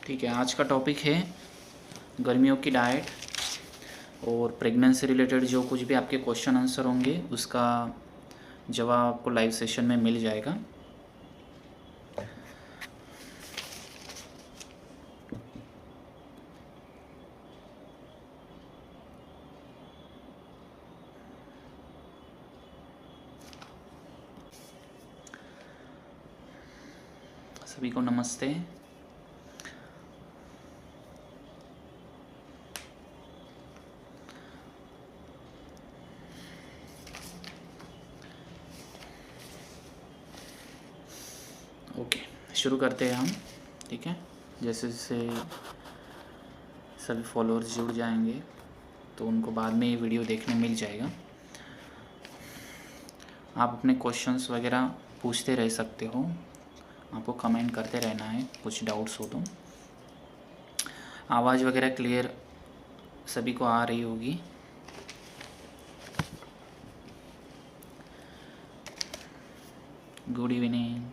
ठीक है, आज का टॉपिक है गर्मियों की डाइट और प्रेगनेंसी रिलेटेड जो कुछ भी आपके क्वेश्चन आंसर होंगे उसका जवाब आपको लाइव सेशन में मिल जाएगा। सभी को नमस्ते। ओके, शुरू करते हैं हम। ठीक है, जैसे जैसे सभी फॉलोअर्स जुड़ जाएंगे तो उनको बाद में ये वीडियो देखने मिल जाएगा। आप अपने क्वेश्चंस वगैरह पूछते रह सकते हो, आपको कमेंट करते रहना है कुछ डाउट्स हो तो। आवाज़ वगैरह क्लियर सभी को आ रही होगी। Good evening.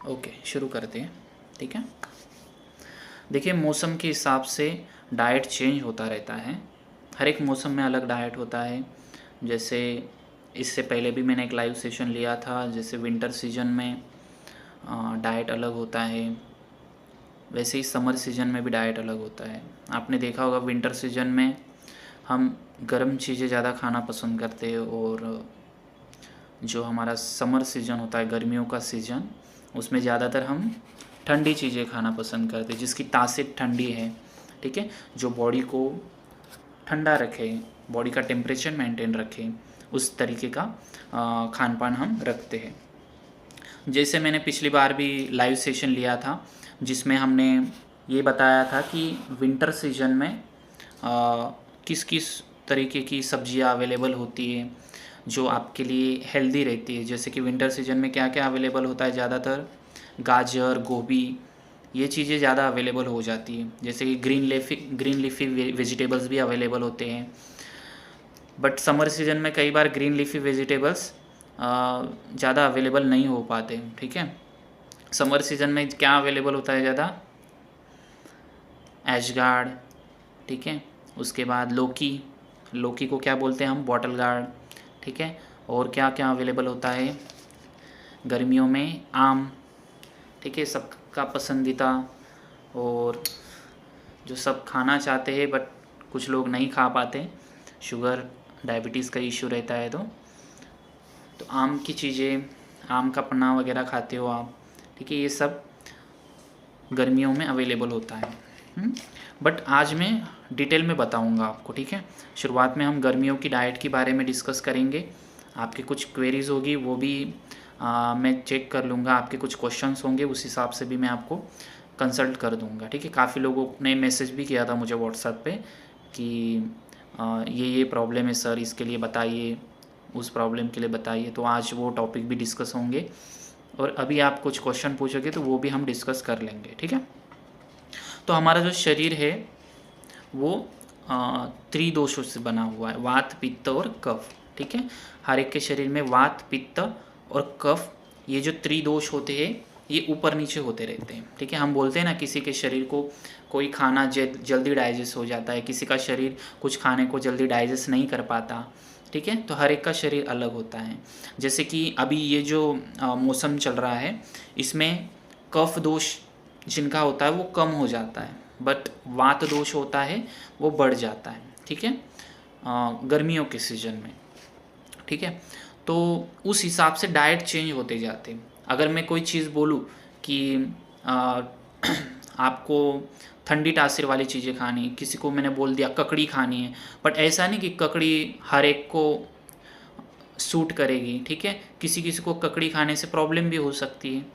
ओके, शुरू करते हैं। ठीक है, देखिए मौसम के हिसाब से डाइट चेंज होता रहता है। हर एक मौसम में अलग डाइट होता है। जैसे इससे पहले भी मैंने एक लाइव सेशन लिया था, जैसे विंटर सीजन में डाइट अलग होता है, वैसे ही समर सीजन में भी डाइट अलग होता है। आपने देखा होगा विंटर सीजन में हम गर्म चीज़ें ज़्यादा खाना पसंद करते हैं, और जो हमारा समर सीजन होता है, गर्मियों का सीजन, उसमें ज़्यादातर हम ठंडी चीज़ें खाना पसंद करते हैं, जिसकी तासीर ठंडी है। ठीक है, जो बॉडी को ठंडा रखे, बॉडी का टेम्परेचर मेंटेन रखे, उस तरीके का खान पान हम रखते हैं। जैसे मैंने पिछली बार भी लाइव सेशन लिया था जिसमें हमने ये बताया था कि विंटर सीजन में किस किस तरीके की सब्जियां अवेलेबल होती है जो आपके लिए हेल्दी रहती है। जैसे कि विंटर सीजन में क्या क्या अवेलेबल होता है, ज़्यादातर गाजर, गोभी, ये चीज़ें ज़्यादा अवेलेबल हो जाती है। जैसे कि ग्रीन लीफी वेजिटेबल्स भी अवेलेबल होते हैं, बट समर सीजन में कई बार ग्रीन लीफी वेजिटेबल्स ज़्यादा अवेलेबल नहीं हो पाते। ठीक है, समर सीजन में क्या अवेलेबल होता है ज़्यादा? एशगार्ड। ठीक है, उसके बाद लौकी को क्या बोलते हैं हम? Bottle gourd. ठीक है, और क्या क्या अवेलेबल होता है गर्मियों में? आम। ठीक है, सबका पसंदीदा, और जो सब खाना चाहते हैं बट कुछ लोग नहीं खा पाते, शुगर डायबिटीज़ का इशू रहता है तो आम की चीज़ें, आम का पन्ना वगैरह खाते हो आप। ठीक है, ये सब गर्मियों में अवेलेबल होता है। बट आज मैं डिटेल में बताऊंगा आपको। ठीक है, शुरुआत में हम गर्मियों की डाइट के बारे में डिस्कस करेंगे। आपकी कुछ क्वेरीज़ होगी वो भी मैं चेक कर लूँगा, आपके कुछ क्वेश्चंस होंगे उस हिसाब से भी मैं आपको कंसल्ट कर दूँगा। ठीक है, काफ़ी लोगों ने मैसेज भी किया था मुझे व्हाट्सएप पे कि ये प्रॉब्लम है सर, इसके लिए बताइए, उस प्रॉब्लम के लिए बताइए। तो आज वो टॉपिक भी डिस्कस होंगे, और अभी आप कुछ क्वेश्चन पूछोगे तो वो भी हम डिस्कस कर लेंगे। ठीक है, तो हमारा जो शरीर है वो त्रिदोषों से बना हुआ है, वात, पित्त और कफ। ठीक है, हर एक के शरीर में वात, पित्त और कफ, ये जो त्रिदोष होते हैं ये ऊपर नीचे होते रहते हैं। ठीक है, हम बोलते हैं ना किसी के शरीर को कोई खाना जल्दी डाइजेस्ट हो जाता है, किसी का शरीर कुछ खाने को जल्दी डाइजेस्ट नहीं कर पाता। ठीक है, तो हर एक का शरीर अलग होता है। जैसे कि अभी ये जो मौसम चल रहा है इसमें कफ दोष जिनका होता है वो कम हो जाता है, बट वात दोष होता है वो बढ़ जाता है। ठीक है, गर्मियों के सीजन में। ठीक है, तो उस हिसाब से डाइट चेंज होते जाते हैं। अगर मैं कोई चीज़ बोलूँ कि आपको ठंडी तासीर वाली चीज़ें खानी, किसी को मैंने बोल दिया ककड़ी खानी है, बट ऐसा नहीं कि ककड़ी हर एक को सूट करेगी। ठीक है, किसी किसी को ककड़ी खाने से प्रॉब्लम भी हो सकती है।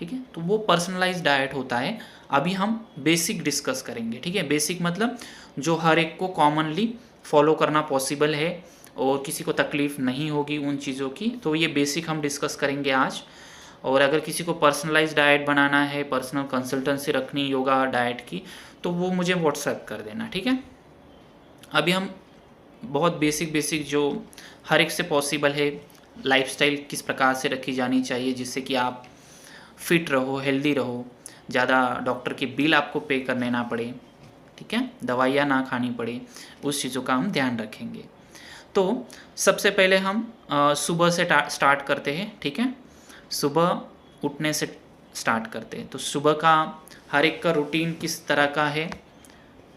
ठीक है। तो वो पर्सनलाइज डाइट होता है। अभी हम बेसिक डिस्कस करेंगे, ठीक है। बेसिक मतलब जो हर एक को कॉमनली फॉलो करना पॉसिबल है और किसी को तकलीफ़ नहीं होगी उन चीज़ों की, तो ये बेसिक हम डिस्कस करेंगे आज। और अगर किसी को पर्सनलाइज डाइट बनाना है, पर्सनल कंसल्टेंसी रखनी योगा डाइट की, तो वो मुझे व्हाट्सएप कर देना, ठीक है। अभी हम बहुत बेसिक जो हर एक से पॉसिबल है, लाइफस्टाइल किस प्रकार से रखी जानी चाहिए जिससे कि आप फिट रहो, हेल्दी रहो, ज़्यादा डॉक्टर के बिल आपको पे करने ना पड़े, ठीक है, दवाइयाँ ना खानी पड़े, उस चीज़ों का हम ध्यान रखेंगे। तो सबसे पहले हम सुबह से स्टार्ट करते हैं, ठीक है। सुबह उठने से स्टार्ट करते हैं। तो सुबह का हर एक का रूटीन किस तरह का है,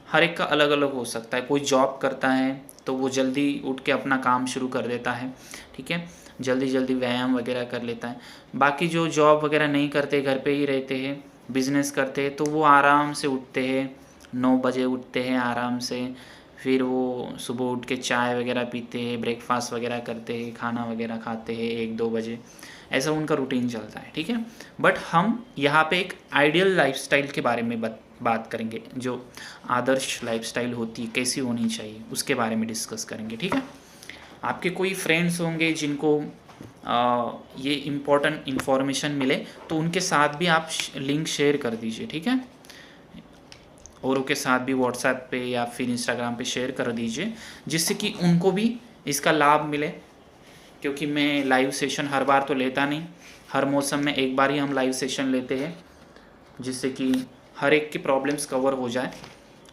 हर एक का अलग अलग हो सकता है। कोई जॉब करता है तो वो जल्दी उठ के अपना काम शुरू कर देता है, ठीक है, जल्दी जल्दी व्यायाम वगैरह कर लेता है। बाकी जो जॉब वगैरह नहीं करते, घर पे ही रहते हैं, बिजनेस करते हैं, तो वो आराम से उठते हैं, 9 बजे उठते हैं आराम से। फिर वो सुबह उठ के चाय वगैरह पीते हैं, ब्रेकफास्ट वगैरह करते हैं, खाना वगैरह खाते हैं 1-2 बजे, ऐसा उनका रूटीन चलता है, ठीक है। बट हम यहाँ पे एक आइडियल लाइफस्टाइल के बारे में बात करेंगे, जो आदर्श लाइफस्टाइल होती है कैसी होनी चाहिए उसके बारे में डिस्कस करेंगे, ठीक है। आपके कोई फ्रेंड्स होंगे जिनको ये इम्पोर्टेंट इन्फॉर्मेशन मिले तो उनके साथ भी आप लिंक शेयर कर दीजिए, ठीक है। औरों के साथ भी व्हाट्सएप पे या फिर इंस्टाग्राम पे शेयर कर दीजिए जिससे कि उनको भी इसका लाभ मिले। क्योंकि मैं लाइव सेशन हर बार तो लेता नहीं, हर मौसम में एक बार ही हम लाइव सेशन लेते हैं जिससे कि हर एक की प्रॉब्लम्स कवर हो जाए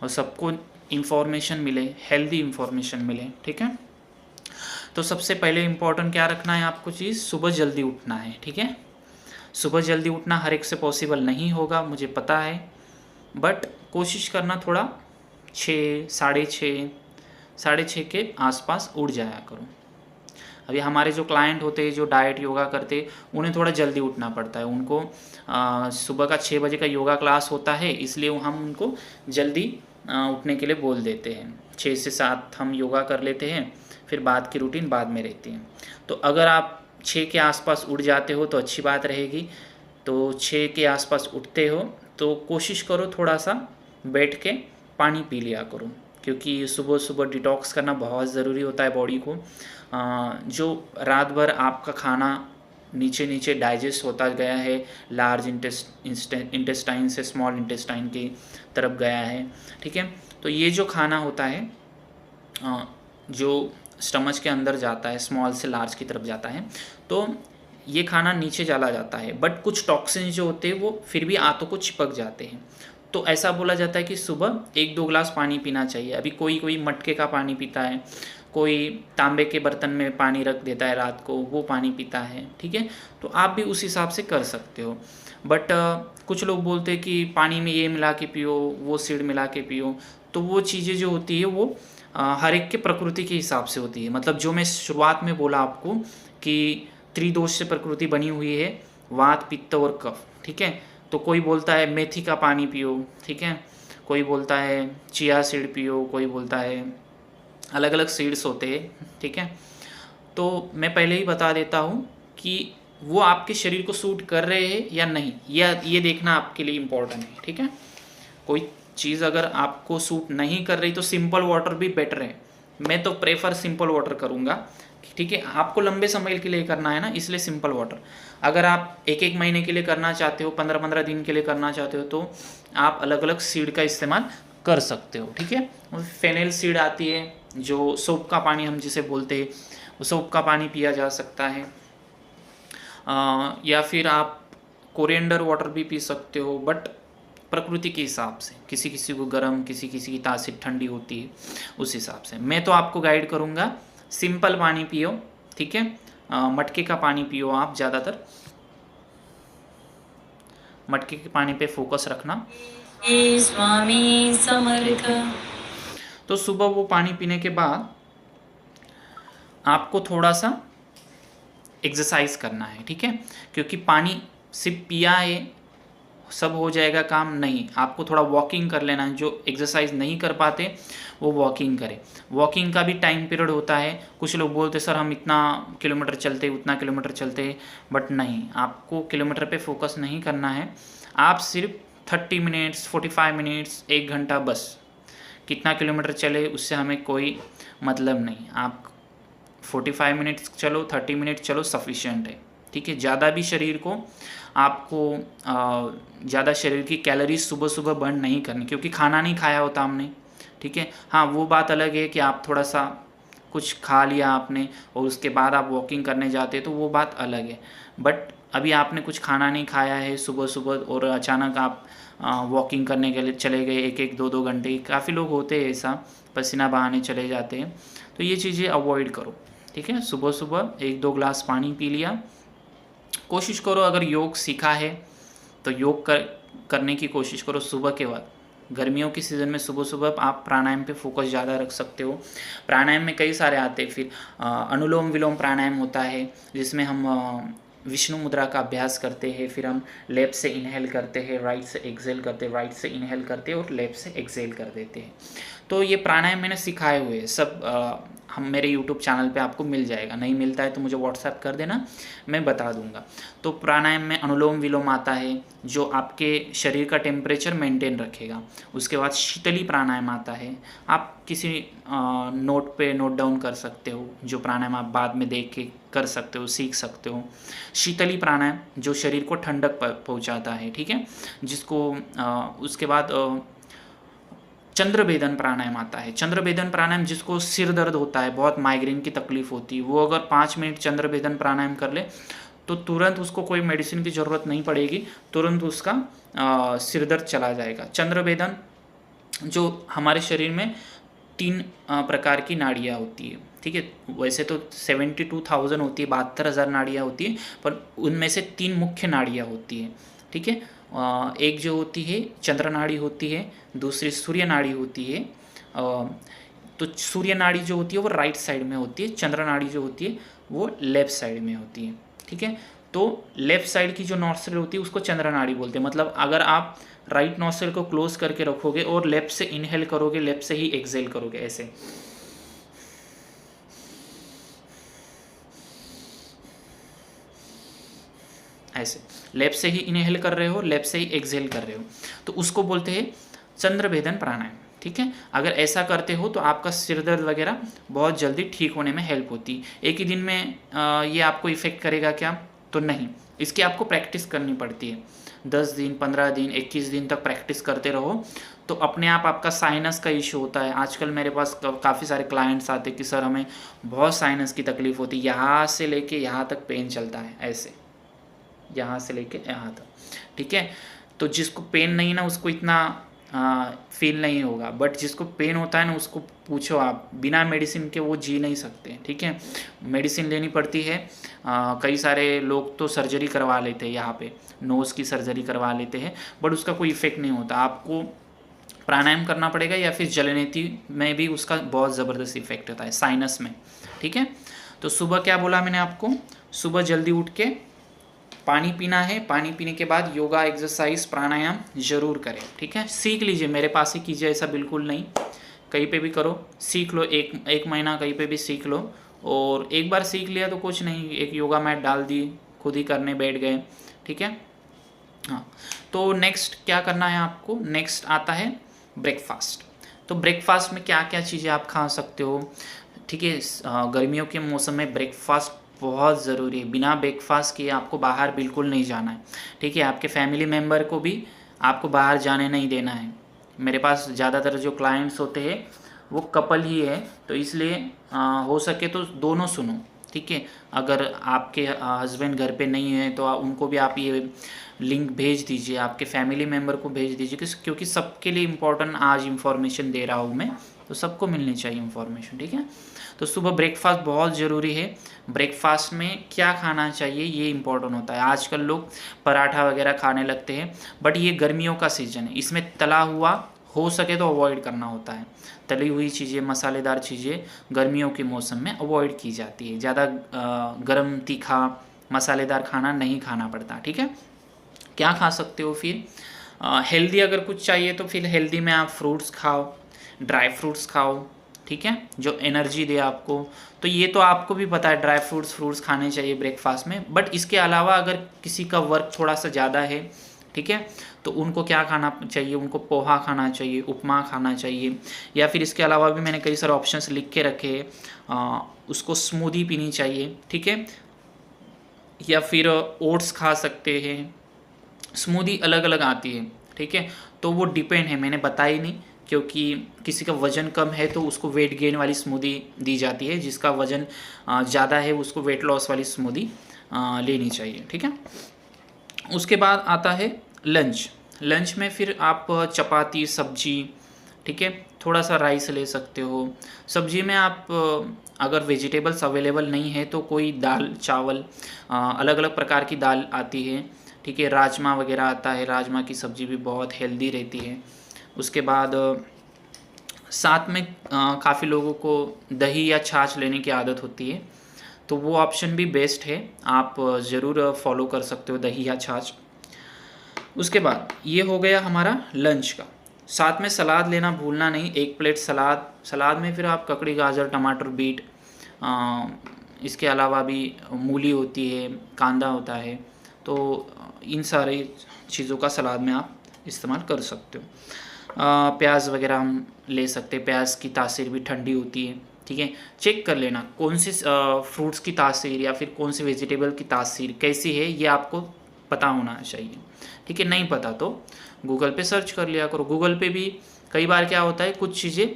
और सबको इन्फॉर्मेशन मिले, हेल्दी इन्फॉर्मेशन मिले, ठीक है। तो सबसे पहले इम्पोर्टेंट क्या रखना है आपको चीज़, सुबह जल्दी उठना है, ठीक है। सुबह जल्दी उठना हर एक से पॉसिबल नहीं होगा, मुझे पता है, बट कोशिश करना थोड़ा 6, साढ़े छः के आसपास उठ जाया करो। अभी हमारे जो क्लाइंट होते हैं जो डाइट योगा करते, उन्हें थोड़ा जल्दी उठना पड़ता है। उनको सुबह का 6 बजे का योगा क्लास होता है, इसलिए हम उनको जल्दी उठने के लिए बोल देते हैं। 6 से 7 हम योगा कर लेते हैं, फिर बाद की रूटीन बाद में रहती है। तो अगर आप 6 के आसपास उठ जाते हो तो अच्छी बात रहेगी। तो 6 के आसपास उठते हो तो कोशिश करो थोड़ा सा बैठ के पानी पी लिया करो, क्योंकि सुबह सुबह डिटॉक्स करना बहुत ज़रूरी होता है बॉडी को। जो रात भर आपका खाना नीचे नीचे डाइजेस्ट होता गया है, लार्ज इंटेस्टाइन से स्मॉल इंटेस्टाइन की तरफ गया है, ठीक है। तो ये जो खाना होता है जो स्टमच के अंदर जाता है, स्मॉल से लार्ज की तरफ जाता है, तो ये खाना नीचे चला जाता है, बट कुछ टॉक्सिन्स जो होते हैं वो फिर भी आंतों को चिपक जाते हैं। तो ऐसा बोला जाता है कि सुबह 1-2 गिलास पानी पीना चाहिए। अभी कोई मटके का पानी पीता है, कोई तांबे के बर्तन में पानी रख देता है रात को, वो पानी पीता है, ठीक है। तो आप भी उस हिसाब से कर सकते हो। बट कुछ लोग बोलते हैं कि पानी में ये मिला के पियो, वो सीड मिला के पियो, तो वो चीज़ें जो होती है वो हर एक के प्रकृति के हिसाब से होती है। मतलब जो मैं शुरुआत में बोला आपको कि त्रिदोष से प्रकृति बनी हुई है, वात, पित्त और कफ, ठीक है। तो कोई बोलता है मेथी का पानी पियो, ठीक है, कोई बोलता है चिया सीड पियो, कोई बोलता है अलग अलग सीड्स होते हैं, ठीक है। तो मैं पहले ही बता देता हूँ कि वो आपके शरीर को सूट कर रहे हैं या नहीं, या ये देखना आपके लिए इम्पोर्टेंट है, ठीक है। कोई चीज़ अगर आपको सूट नहीं कर रही तो सिंपल वाटर भी बेटर है। मैं तो प्रेफर सिंपल वाटर करूँगा, ठीक है। आपको लंबे समय के लिए करना है ना, इसलिए सिंपल वाटर। अगर आप 1-1 महीने के लिए करना चाहते हो, 15-15 दिन के लिए करना चाहते हो, तो आप अलग अलग सीड का इस्तेमाल कर सकते हो, ठीक है। फेनेल सीड आती है, जो सोप का पानी हम जिसे बोलते हैं, वो सोप का पानी पिया जा सकता है। या फिर आप कोरिएंडर वाटर भी पी सकते हो, बट प्रकृति के हिसाब से, किसी किसी को गर्म, किसी किसी की तासीर ठंडी होती है, उस हिसाब से। मैं तो आपको गाइड करूँगा सिंपल पानी पियो, ठीक है। मटके का पानी पियो, आप ज़्यादातर मटके के पानी पे फोकस रखना। स्वामी समर्थ। तो सुबह वो पानी पीने के बाद आपको थोड़ा सा एक्सरसाइज करना है, ठीक है। क्योंकि पानी सिर्फ पिया है सब हो जाएगा काम, नहीं, आपको थोड़ा वॉकिंग कर लेना है। जो एक्सरसाइज नहीं कर पाते वो वॉकिंग करें। वॉकिंग का भी टाइम पीरियड होता है। कुछ लोग बोलते सर हम इतना किलोमीटर चलते, उतना किलोमीटर चलते, बट नहीं, आपको किलोमीटर पे फोकस नहीं करना है। आप सिर्फ 30 मिनट्स, 45 मिनट्स, 1 घंटा, बस कितना किलोमीटर चले उससे हमें कोई मतलब नहीं। आप 45 मिनट्स चलो, 30 मिनट चलो, सफिशिएंट है, ठीक है। ज़्यादा भी शरीर को आपको ज़्यादा शरीर की कैलोरीज सुबह सुबह बर्न नहीं करनी, क्योंकि खाना नहीं खाया होता हमने, ठीक है। हाँ, वो बात अलग है कि आप थोड़ा सा कुछ खा लिया आपने और उसके बाद आप वॉकिंग करने जाते तो वो बात अलग है। बट अभी आपने कुछ खाना नहीं खाया है सुबह सुबह और अचानक आप वॉकिंग करने के लिए चले गए, 1-1, 2-2 घंटे, काफ़ी लोग होते हैं ऐसा, पसीना बहाने चले जाते हैं। तो ये चीज़ें अवॉइड करो, ठीक है। सुबह सुबह 1-2 ग्लास पानी पी लिया। कोशिश करो, अगर योग सीखा है तो योग करने की कोशिश करो सुबह के वक्त। गर्मियों की सीज़न में सुबह सुबह आप प्राणायाम पे फोकस ज़्यादा रख सकते हो। प्राणायाम में कई सारे आते हैं। फिर अनुलोम विलोम प्राणायाम होता है, जिसमें हम विष्णु मुद्रा का अभ्यास करते हैं। फिर हम लेफ्ट से इनहेल करते हैं, राइट से एक्सेल करते हैं, राइट से इनहेल करते हैं और लेफ्ट से एक्सेल कर देते हैं। तो ये प्राणायाम मैंने सिखाए हुए हैं सब, हम मेरे यूट्यूब चैनल पे आपको मिल जाएगा। नहीं मिलता है तो मुझे व्हाट्सएप कर देना, मैं बता दूंगा। तो प्राणायाम में अनुलोम विलोम आता है, जो आपके शरीर का टेम्परेचर मेंटेन रखेगा। उसके बाद शीतली प्राणायाम आता है, आप किसी नोट पे नोट डाउन कर सकते हो, जो प्राणायाम आप बाद में देख के कर सकते हो, सीख सकते हो। शीतली प्राणायाम जो शरीर को ठंडक पहुंचाता है, ठीक है। जिसको उसके बाद चंद्रभेदन प्राणायाम आता है। चंद्रभेदन प्राणायाम जिसको सिर दर्द होता है, बहुत माइग्रेन की तकलीफ होती है, वो अगर 5 मिनट चंद्रभेदन प्राणायाम कर ले तो तुरंत उसको कोई मेडिसिन की ज़रूरत नहीं पड़ेगी, तुरंत उसका सिर दर्द चला जाएगा। चंद्रभेदन जो हमारे शरीर में 3 प्रकार की नाड़ियाँ होती है, ठीक है। वैसे तो 72,000 होती है, 72,000 नाड़ियाँ होती है, पर उनमें से 3 मुख्य नाड़ियाँ होती है, ठीक है। एक जो होती है चंद्र नाड़ी होती है, दूसरी सूर्य नाड़ी होती है। तो सूर्य नाड़ी जो होती है वो राइट साइड में होती है, चंद्र नाड़ी जो होती है वो लेफ्ट साइड में होती है, ठीक है। तो लेफ्ट साइड की जो नॉस्ट्रिल होती है उसको चंद्र नाड़ी बोलते हैं। मतलब अगर आप राइट नॉस्ट्रिल को क्लोज करके रखोगे और लेफ्ट से इनहेल करोगे, लेफ्ट से ही एक्सेल करोगे, ऐसे ऐसे लेफ्ट से ही इनहेल कर रहे हो, लेफ्ट से ही एक्सेल कर रहे हो, तो उसको बोलते हैं चंद्रभेदन प्राणायाम, ठीक है। अगर ऐसा करते हो तो आपका सिर दर्द वगैरह बहुत जल्दी ठीक होने में हेल्प होती है। एक ही दिन में ये आपको इफ़ेक्ट करेगा क्या? तो नहीं, इसकी आपको प्रैक्टिस करनी पड़ती है। 10 दिन, 15 दिन, 21 दिन तक प्रैक्टिस करते रहो तो अपने आप आपका साइनस का इशू होता है। आजकल मेरे पास काफ़ी सारे क्लाइंट्स आते हैं कि सर हमें बहुत साइनस की तकलीफ होती है, यहाँ से लेके यहाँ तक पेन चलता है, ऐसे यहाँ से लेके यहाँ तक, ठीक है। तो जिसको पेन नहीं ना उसको इतना फील नहीं होगा, बट जिसको पेन होता है ना उसको पूछो आप, बिना मेडिसिन के वो जी नहीं सकते, ठीक है। मेडिसिन लेनी पड़ती है। कई सारे लोग तो सर्जरी करवा लेते हैं, यहाँ पे नोज़ की सर्जरी करवा लेते हैं, बट उसका कोई इफ़ेक्ट नहीं होता। आपको प्राणायाम करना पड़ेगा या फिर जलनेती में भी उसका बहुत ज़बरदस्त इफेक्ट होता है, साइनस में, ठीक है। तो सुबह क्या बोला मैंने आपको, सुबह जल्दी उठ के पानी पीना है, पानी पीने के बाद योगा, एक्सरसाइज, प्राणायाम ज़रूर करें, ठीक है। सीख लीजिए, मेरे पास ही कीजिए, ऐसा बिल्कुल नहीं, कहीं पे भी करो, सीख लो, एक महीना कहीं पे भी सीख लो। और एक बार सीख लिया तो कुछ नहीं, एक योगा मैट डाल दी, खुद ही करने बैठ गए, ठीक है। हाँ, तो नेक्स्ट क्या करना है आपको, नेक्स्ट आता है ब्रेकफास्ट। तो ब्रेकफास्ट में क्या क्या चीज़ें आप खा सकते हो, ठीक है। गर्मियों के मौसम में ब्रेकफास्ट बहुत ज़रूरी है। बिना ब्रेकफास्ट किए आपको बाहर बिल्कुल नहीं जाना है, ठीक है। आपके फैमिली मेम्बर को भी आपको बाहर जाने नहीं देना है। मेरे पास ज़्यादातर जो क्लाइंट्स होते हैं वो कपल ही है, तो इसलिए हो सके तो दोनों सुनो, ठीक है। अगर आपके हस्बैंड घर पे नहीं है तो उनको भी आप ये लिंक भेज दीजिए, आपके फैमिली मेम्बर को भेज दीजिए, क्योंकि सबके लिए इम्पोर्टेंट आज इन्फॉर्मेशन दे रहा हूँ मैं, तो सबको मिलनी चाहिए इन्फॉर्मेशन, ठीक है। तो सुबह ब्रेकफास्ट बहुत ज़रूरी है। ब्रेकफास्ट में क्या खाना चाहिए ये इंपॉर्टेंट होता है। आजकल लोग पराठा वगैरह खाने लगते हैं, बट ये गर्मियों का सीज़न है, इसमें तला हुआ हो सके तो अवॉइड करना होता है। तली हुई चीज़ें, मसालेदार चीज़ें गर्मियों के मौसम में अवॉइड की जाती है। ज़्यादा गर्म, तीखा, मसालेदार खाना नहीं खाना पड़ता, ठीक है। क्या खा सकते हो फिर? हेल्दी अगर कुछ चाहिए तो फिर हेल्दी में आप फ्रूट्स खाओ, ड्राई फ्रूट्स खाओ, ठीक है, जो एनर्जी दे आपको। तो ये तो आपको भी पता है ड्राई फ्रूट्स खाने चाहिए ब्रेकफास्ट में। बट इसके अलावा अगर किसी का वर्क थोड़ा सा ज़्यादा है, ठीक है, तो उनको क्या खाना चाहिए? उनको पोहा खाना चाहिए, उपमा खाना चाहिए, या फिर इसके अलावा भी मैंने कई सारे ऑप्शंस लिख के रखे हैं। उसको स्मूदी पीनी चाहिए, ठीक है, या फिर ओट्स खा सकते हैं। स्मूदी अलग अलग आती है, ठीक है, तो वो डिपेंड है, मैंने बताई नहीं, क्योंकि किसी का वज़न कम है तो उसको वेट गेन वाली स्मूदी दी जाती है, जिसका वज़न ज़्यादा है उसको वेट लॉस वाली स्मूदी लेनी चाहिए, ठीक है। उसके बाद आता है लंच। लंच में फिर आप चपाती, सब्जी, ठीक है, थोड़ा सा राइस ले सकते हो। सब्जी में आप अगर वेजिटेबल्स अवेलेबल नहीं है तो कोई दाल चावल, अलग अलग प्रकार की दाल आती है, ठीक है, राजमा वगैरह आता है, राजमा की सब्ज़ी भी बहुत हेल्दी रहती है। उसके बाद साथ में काफ़ी लोगों को दही या छाछ लेने की आदत होती है, तो वो ऑप्शन भी बेस्ट है, आप ज़रूर फॉलो कर सकते हो दही या छाछ। उसके बाद ये हो गया हमारा लंच का। साथ में सलाद लेना भूलना नहीं, 1 प्लेट सलाद। सलाद में फिर आप ककड़ी, गाजर, टमाटर, बीट, इसके अलावा भी मूली होती है, कांदा होता है, तो इन सारी चीज़ों का सलाद में आप इस्तेमाल कर सकते हो। प्याज वगैरह हम ले सकते हैं, प्याज की तासीर भी ठंडी होती है, ठीक है। चेक कर लेना कौन सी फ्रूट्स की तासीर या फिर कौन सी वेजिटेबल की तासीर कैसी है, ये आपको पता होना चाहिए, ठीक है। नहीं पता तो गूगल पे सर्च कर लिया करो। गूगल पे भी कई बार क्या होता है, कुछ चीज़ें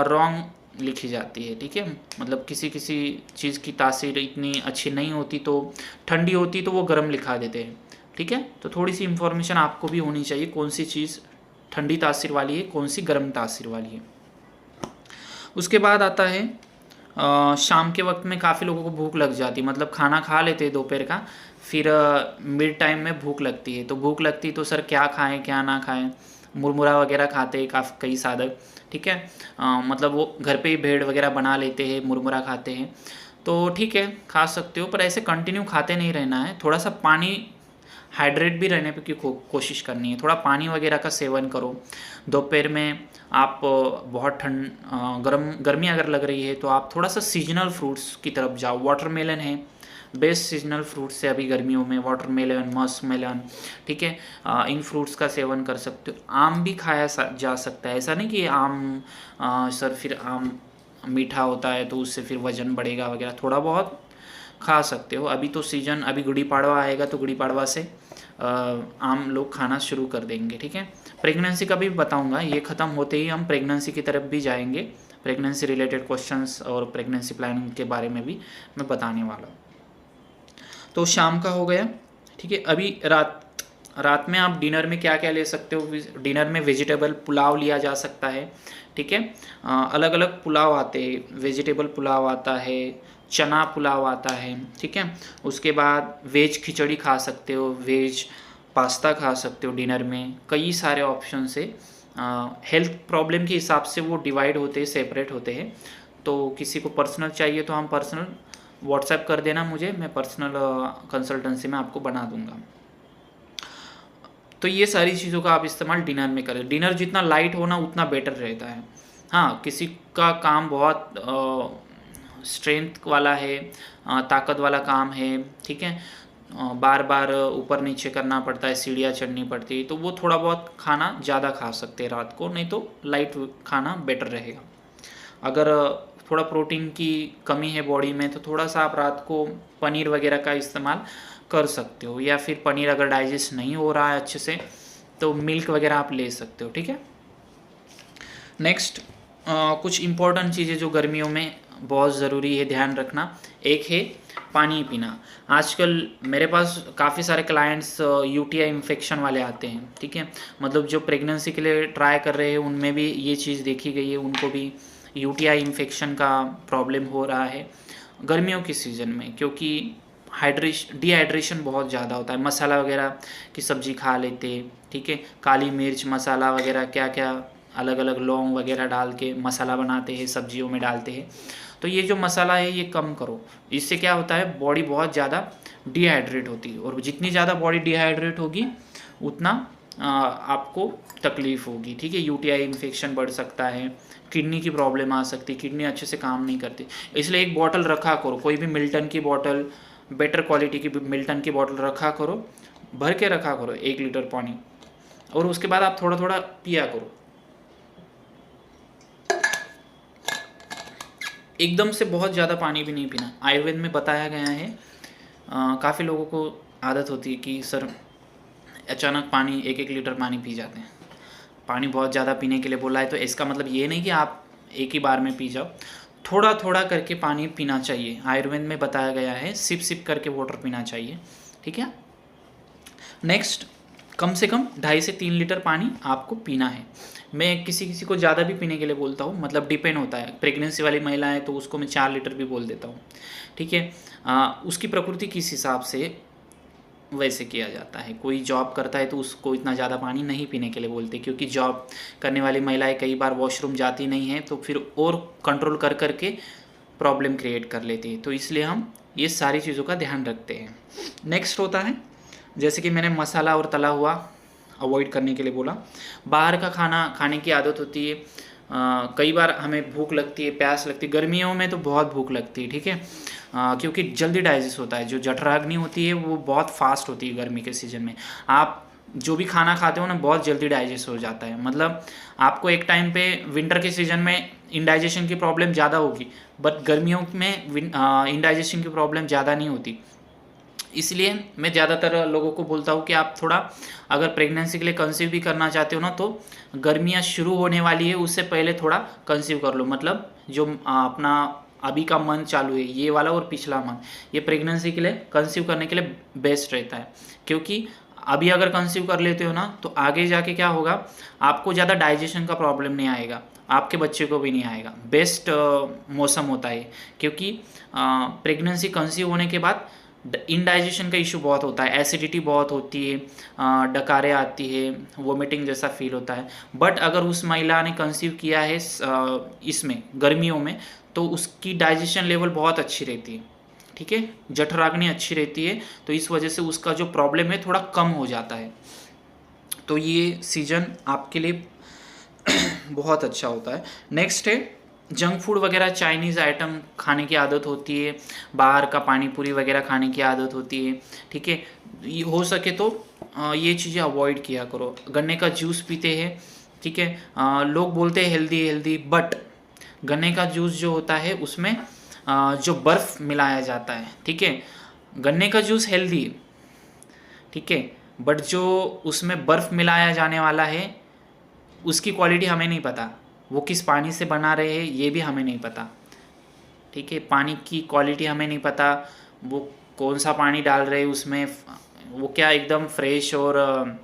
रॉन्ग लिखी जाती है, ठीक है, मतलब किसी किसी चीज़ की तासीर इतनी अच्छी नहीं होती, तो ठंडी होती तो वो गर्म लिखा देते हैं, ठीक है। तो थोड़ी सी इन्फॉर्मेशन आपको भी होनी चाहिए, कौन सी चीज़ ठंडी तासीर वाली है, कौन सी गर्म तासीर वाली है। उसके बाद आता है शाम के वक्त में काफ़ी लोगों को भूख लग जाती है, मतलब खाना खा लेते हैं दोपहर का, फिर मिड टाइम में भूख लगती है। तो भूख लगती है तो सर क्या खाएं क्या ना खाएं, मुरमुरा वगैरह खाते हैं काफ़ी कई साधक, ठीक है, मतलब वो घर पे ही भेड़ वगैरह बना लेते हैं, मुरमुरा खाते हैं, तो ठीक है खा सकते हो, पर ऐसे कंटिन्यू खाते नहीं रहना है। थोड़ा सा पानी, हाइड्रेट भी रहने की कोशिश करनी है, थोड़ा पानी वगैरह का सेवन करो। दोपहर में आप बहुत गर्मी अगर लग रही है तो आप थोड़ा सा सीजनल फ्रूट्स की तरफ जाओ। वाटरमेलन है बेस्ट सीजनल फ्रूट्स है अभी गर्मियों में, वाटरमेलन, मस्कमेलन, ठीक है, इन फ्रूट्स का सेवन कर सकते हो। आम भी खाया जा सकता है, ऐसा नहीं कि आम सर फिर आम मीठा होता है तो उससे फिर वज़न बढ़ेगा वगैरह, थोड़ा बहुत खा सकते हो। अभी तो सीजन, अभी गुड़ी पाड़वा आएगा तो गुड़ी पाड़वा से आम लोग खाना शुरू कर देंगे, ठीक है। प्रेगनेंसी का भी बताऊंगा, ये ख़त्म होते ही हम प्रेगनेंसी की तरफ भी जाएंगे, प्रेगनेंसी रिलेटेड क्वेश्चंस और प्रेगनेंसी प्लानिंग के बारे में भी मैं बताने वाला हूँ। तो शाम का हो गया, ठीक है। अभी रात में आप डिनर में क्या क्या ले सकते हो? डिनर में वेजिटेबल पुलाव लिया जा सकता है, ठीक है, अलग अलग पुलाव आते हैं, वेजिटेबल पुलाव आता है, चना पुलाव आता है, ठीक है। उसके बाद वेज खिचड़ी खा सकते हो, वेज पास्ता खा सकते हो डिनर में, कई सारे ऑप्शन से। हेल्थ प्रॉब्लम के हिसाब से वो डिवाइड होते हैं, सेपरेट होते हैं, तो किसी को पर्सनल चाहिए तो हम पर्सनल व्हाट्सएप कर देना मुझे, मैं पर्सनल कंसल्टेंसी में आपको बना दूंगा। तो ये सारी चीज़ों का आप इस्तेमाल डिनर में करें। डिनर जितना लाइट होना उतना बेटर रहता है। हाँ, किसी का काम बहुत स्ट्रेंथ वाला है, ताकत वाला काम है, ठीक है, बार बार ऊपर नीचे करना पड़ता है, सीढ़ियाँ चढ़नी पड़ती है, तो वो थोड़ा बहुत खाना ज़्यादा खा सकते हैं रात को, नहीं तो लाइट खाना बेटर रहेगा। अगर थोड़ा प्रोटीन की कमी है बॉडी में तो थोड़ा सा आप रात को पनीर वगैरह का इस्तेमाल कर सकते हो, या फिर पनीर अगर डाइजेस्ट नहीं हो रहा है अच्छे से तो मिल्क वगैरह आप ले सकते हो, ठीक है। नेक्स्ट कुछ इम्पोर्टेंट चीज़ें जो गर्मियों में बहुत ज़रूरी है ध्यान रखना, एक है पानी पीना। आजकल मेरे पास काफ़ी सारे क्लाइंट्स यूटीआई इन्फेक्शन वाले आते हैं, ठीक है, मतलब जो प्रेगनेंसी के लिए ट्राई कर रहे हैं उनमें भी ये चीज़ देखी गई है, उनको भी यूटीआई इन्फेक्शन का प्रॉब्लम हो रहा है गर्मियों के सीज़न में, क्योंकि डिहाइड्रेशन बहुत ज़्यादा होता है। मसाला वगैरह की सब्ज़ी खा लेते, ठीक है, काली मिर्च मसाला वगैरह क्या क्या अलग अलग लौंग वगैरह डाल के मसाला बनाते हैं, सब्जियों में डालते हैं। तो ये जो मसाला है ये कम करो। इससे क्या होता है, बॉडी बहुत ज़्यादा डिहाइड्रेट होती है, और जितनी ज़्यादा बॉडी डिहाइड्रेट होगी उतना आपको तकलीफ़ होगी, ठीक है। यूटीआई इन्फेक्शन बढ़ सकता है, किडनी की प्रॉब्लम आ सकती है, किडनी अच्छे से काम नहीं करती। इसलिए एक बॉटल रखा करो, कोई भी मिल्टन की बॉटल, बेटर क्वालिटी की मिल्टन की बॉटल रखा करो, भर के रखा करो 1 लीटर पानी, और उसके बाद आप थोड़ा थोड़ा पिया करो। एकदम से बहुत ज़्यादा पानी भी नहीं पीना। आयुर्वेद में बताया गया है, काफ़ी लोगों को आदत होती है कि सर अचानक पानी 1-1 लीटर पानी पी जाते हैं। पानी बहुत ज़्यादा पीने के लिए बोला है, तो इसका मतलब ये नहीं कि आप एक ही बार में पी जाओ, थोड़ा थोड़ा करके पानी पीना चाहिए। आयुर्वेद में बताया गया है सिप सिप करके वाटर पीना चाहिए, ठीक है। नेक्स्ट, कम से कम 2.5 से 3 लीटर पानी आपको पीना है। मैं किसी किसी को ज़्यादा भी पीने के लिए बोलता हूँ, मतलब डिपेंड होता है। प्रेगनेंसी वाली महिला है तो उसको मैं 4 लीटर भी बोल देता हूँ, ठीक है। उसकी प्रकृति किस हिसाब से वैसे किया जाता है। कोई जॉब करता है तो उसको इतना ज़्यादा पानी नहीं पीने के लिए बोलते, क्योंकि जॉब करने वाली महिलाएं कई बार वॉशरूम जाती नहीं हैं, तो फिर और कंट्रोल कर करके प्रॉब्लम क्रिएट कर लेती है। तो इसलिए हम ये सारी चीज़ों का ध्यान रखते हैं। नेक्स्ट होता है, जैसे कि मैंने मसाला और तला हुआ अवॉइड करने के लिए बोला। बाहर का खाना खाने की आदत होती है, कई बार हमें भूख लगती है, प्यास लगती है, गर्मियों में तो बहुत भूख लगती है, ठीक है। क्योंकि जल्दी डाइजेस्ट होता है। जो जठराग्नि होती है वो बहुत फास्ट होती है गर्मी के सीज़न में। आप जो भी खाना खाते हो ना, बहुत जल्दी डाइजेस्ट हो जाता है। मतलब आपको एक टाइम पे विंटर के सीज़न में इंडाइजेशन की प्रॉब्लम ज़्यादा होगी, बट गर्मियों में इंडाइजेशन की प्रॉब्लम ज़्यादा नहीं होती। इसलिए मैं ज़्यादातर लोगों को बोलता हूँ कि आप थोड़ा, अगर प्रेगनेंसी के लिए कंसीव भी करना चाहते हो ना, तो गर्मियाँ शुरू होने वाली है उससे पहले थोड़ा कंसीव कर लो। मतलब जो अपना अभी का मंथ चालू है, ये वाला और पिछला मंथ, ये प्रेगनेंसी के लिए, कंसीव करने के लिए बेस्ट रहता है। क्योंकि अभी अगर कंसीव कर लेते हो ना, तो आगे जाके क्या होगा, आपको ज़्यादा डाइजेशन का प्रॉब्लम नहीं आएगा, आपके बच्चे को भी नहीं आएगा। बेस्ट मौसम होता है, क्योंकि प्रेगनेंसी कंसीव होने के बाद इनडाइजेशन का इशू बहुत होता है, एसिडिटी बहुत होती है, डकारें आती है, वोमिटिंग जैसा फील होता है। बट अगर उस महिला ने कंसीव किया है इसमें गर्मियों में, तो उसकी डाइजेशन लेवल बहुत अच्छी रहती है, ठीक है, जठराग्नि अच्छी रहती है, तो इस वजह से उसका जो प्रॉब्लम है थोड़ा कम हो जाता है। तो ये सीजन आपके लिए बहुत अच्छा होता है। नेक्स्ट है जंक फूड वगैरह, चाइनीज़ आइटम खाने की आदत होती है, बाहर का पानी पूरी वगैरह खाने की आदत होती है, ठीक है। हो सके तो ये चीज़ें अवॉइड किया करो। गन्ने का जूस पीते हैं, ठीक है। लोग बोलते हैं हेल्दी हेल्दी, बट गन्ने का जूस जो होता है उसमें जो बर्फ़ मिलाया जाता है, ठीक है। गन्ने का जूस हेल्दी है, ठीक है, बट जो उसमें बर्फ़ मिलाया जाने वाला है उसकी क्वालिटी हमें नहीं पता, वो किस पानी से बना रहे हैं ये भी हमें नहीं पता, ठीक है। पानी की क्वालिटी हमें नहीं पता, वो कौन सा पानी डाल रहे हैं उसमें, वो क्या एकदम फ्रेश और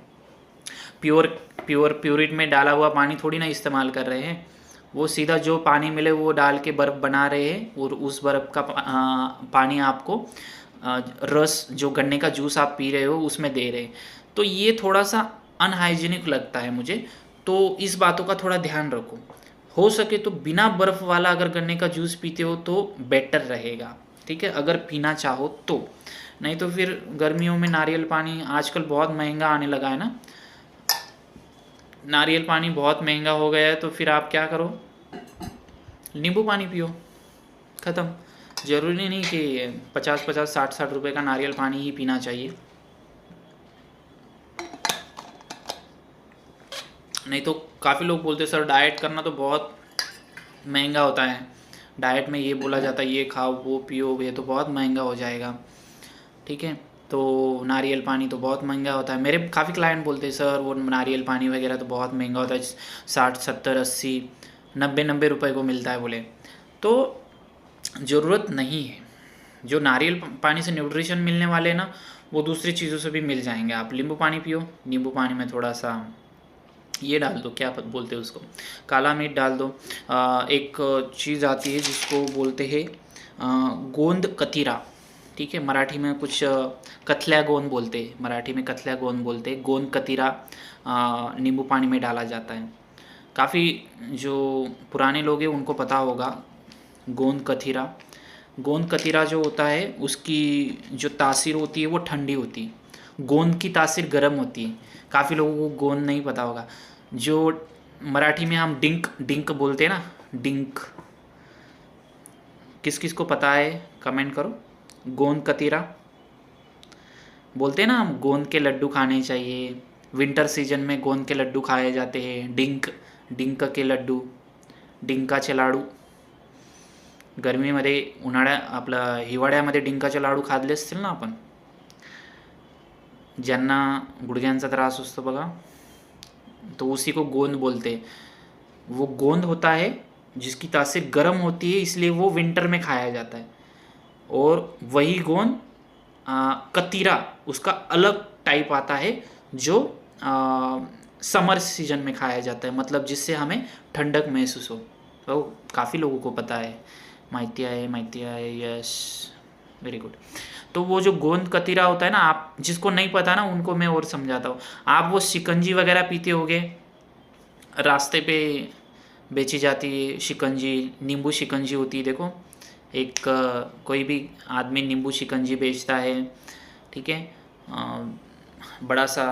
प्योरिट में डाला हुआ पानी थोड़ी ना इस्तेमाल कर रहे हैं। वो सीधा जो पानी मिले वो डाल के बर्फ़ बना रहे हैं, और उस बर्फ़ का पानी आपको रस, जो गन्ने का जूस आप पी रहे हो उसमें दे रहे हैं। तो ये थोड़ा सा अनहाइजीनिक लगता है मुझे, तो इस बातों का थोड़ा ध्यान रखो। हो सके तो बिना बर्फ़ वाला अगर गन्ने का जूस पीते हो तो बेटर रहेगा, ठीक है, अगर पीना चाहो तो। नहीं तो फिर गर्मियों में नारियल पानी आजकल बहुत महंगा आने लगा है ना, नारियल पानी बहुत महंगा हो गया है, तो फिर आप क्या करो, नींबू पानी पियो, ख़त्म। ज़रूरी नहीं कि 50-50, 60-60 रुपये का नारियल पानी ही पीना चाहिए। नहीं तो काफ़ी लोग बोलते सर डाइट करना तो बहुत महंगा होता है, डाइट में ये बोला जाता है ये खाओ वो पियो, ये तो बहुत महंगा हो जाएगा, ठीक है। तो नारियल पानी तो बहुत महंगा होता है। मेरे काफ़ी क्लाइंट बोलते हैं सर वो नारियल पानी वगैरह तो बहुत महंगा होता है, 60-70-80-90 रुपए को मिलता है बोले। तो ज़रूरत नहीं है। जो नारियल पानी से न्यूट्रिशन मिलने वाले ना, वो दूसरी चीज़ों से भी मिल जाएंगे। आप नींबू पानी पियो, नींबू पानी में थोड़ा सा ये डाल दो, क्या बोलते हैं उसको, काला मिर्च डाल दो। एक चीज़ आती है जिसको बोलते हैं गोंद कतीरा, ठीक है, मराठी में कुछ कथल्या गोंद बोलते हैं, मराठी में कथल्या गोंद बोलते हैं। गोंद कतीरा नींबू पानी में डाला जाता है, काफ़ी जो पुराने लोग हैं उनको पता होगा गोंद कतीरा। गोंद कतीरा जो होता है उसकी जो तासीर होती है वो ठंडी होती है, गोंद की तासीर गर्म होती है। काफ़ी लोगों को गोंद नहीं पता होगा। जो मराठी में हम डिंक डिंक बोलते हैं ना, डिंक, किस किस को पता है कमेंट करो। गोंद कतीरा बोलते हैं ना हम, गोंद के लड्डू खाने चाहिए, विंटर सीजन में गोंद के लड्डू खाए जाते हैं। डिंक, डिंक के लड्डू, डिंकाचे लाडू। गरमीमध्ये आपलं हिवाळ्यामध्ये डिंकाचे लाडू खाल्ले असतील ना आपण, ज्यांना गुडघ्यांचा त्रास असतो बघा, तो उसी को गोंद बोलते। वो गोंद होता है जिसकी तासीर गर्म होती है, इसलिए वो विंटर में खाया जाता है। और वही गोंद कतीरा उसका अलग टाइप आता है जो समर सीजन में खाया जाता है, मतलब जिससे हमें ठंडक महसूस हो। तो काफ़ी लोगों को पता है, माहिती है, यस, वेरी गुड। तो वो जो गोंद कतीरा होता है ना, आप जिसको नहीं पता ना उनको मैं और समझाता हूँ। आप वो शिकंजी वगैरह पीते होगे, रास्ते पे बेची जाती है शिकंजी, नींबू शिकंजी होती है। देखो एक कोई भी आदमी नींबू शिकंजी बेचता है, ठीक है, बड़ा सा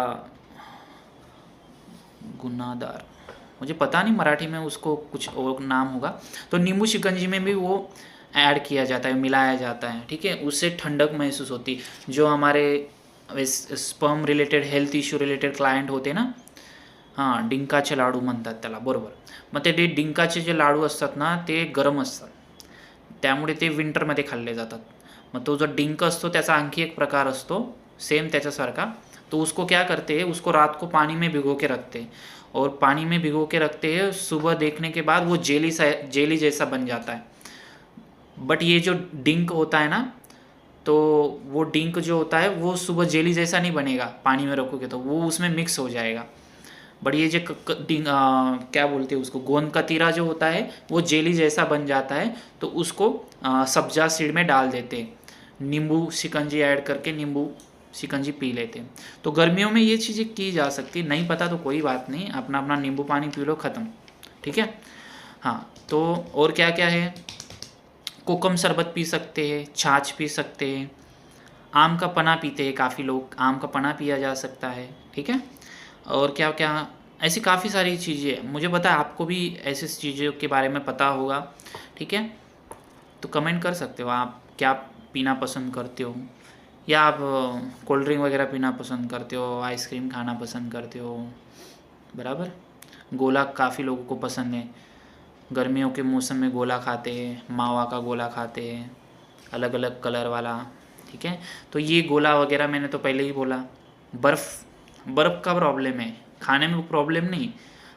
गुनादार, मुझे पता नहीं मराठी में उसको कुछ और नाम होगा। तो नींबू शिकंजी में भी वो ऐड किया जाता है, मिलाया जाता है, ठीक है, उससे ठंडक महसूस होती। जो हमारे sperm related, health issue related client होते ना, हां, डिंकाचे लाडू म्हणतात त्याला, बरोबर। मग ते डिंकाचे जे लाडू असतात ना ते गरम असतात, त्यामुळे ते विंटरमध्ये खाल्ले जातात। मग तो जो डिंक असतो त्याचा आणखी एक प्रकार असतो सेम त्याच्यासारखा, तो उसको क्या करते हैं, उसको रात को पानी में भिगो के रखते हैं, और पानी में भिगो के रखते हैं, सुबह देखने के बाद वो जेली जैसा बन जाता है। बट ये जो डिंक होता है ना, तो वो डिंक जो होता है वो सुबह जेली जैसा नहीं बनेगा, पानी में रखोगे तो वो उसमें मिक्स हो जाएगा। बट ये जो क्या बोलते हैं उसको, गोंद कतीरा जो होता है वो जेली जैसा बन जाता है, तो उसको सब्जा सीड में डाल देते हैं, नींबू शिकंजी ऐड करके नींबू शिकंजी पी लेते हैं। तो गर्मियों में ये चीज़ें की जा सकती, नहीं पता तो कोई बात नहीं, अपना अपना नींबू पानी पी लो, ख़त्म, ठीक है। हाँ, तो और क्या क्या है, कोकम शरबत पी सकते हैं, छाछ पी सकते हैं, आम का पना पीते हैं काफ़ी लोग, आम का पना पिया जा सकता है, ठीक है। और क्या क्या ऐसी काफ़ी सारी चीज़ें, मुझे पता है आपको भी ऐसी चीज़ों के बारे में पता होगा, ठीक है। तो कमेंट कर सकते हो आप क्या पीना पसंद करते हो, या आप कोल्ड ड्रिंक वगैरह पीना पसंद करते हो, आइसक्रीम खाना पसंद करते हो, बराबर। गोला काफ़ी लोगों को पसंद है, गर्मियों के मौसम में गोला खाते हैं, मावा का गोला खाते हैं, अलग अलग कलर वाला, ठीक है। तो ये गोला वगैरह मैंने तो पहले ही बोला। बर्फ़ का प्रॉब्लम है, खाने में प्रॉब्लम नहीं,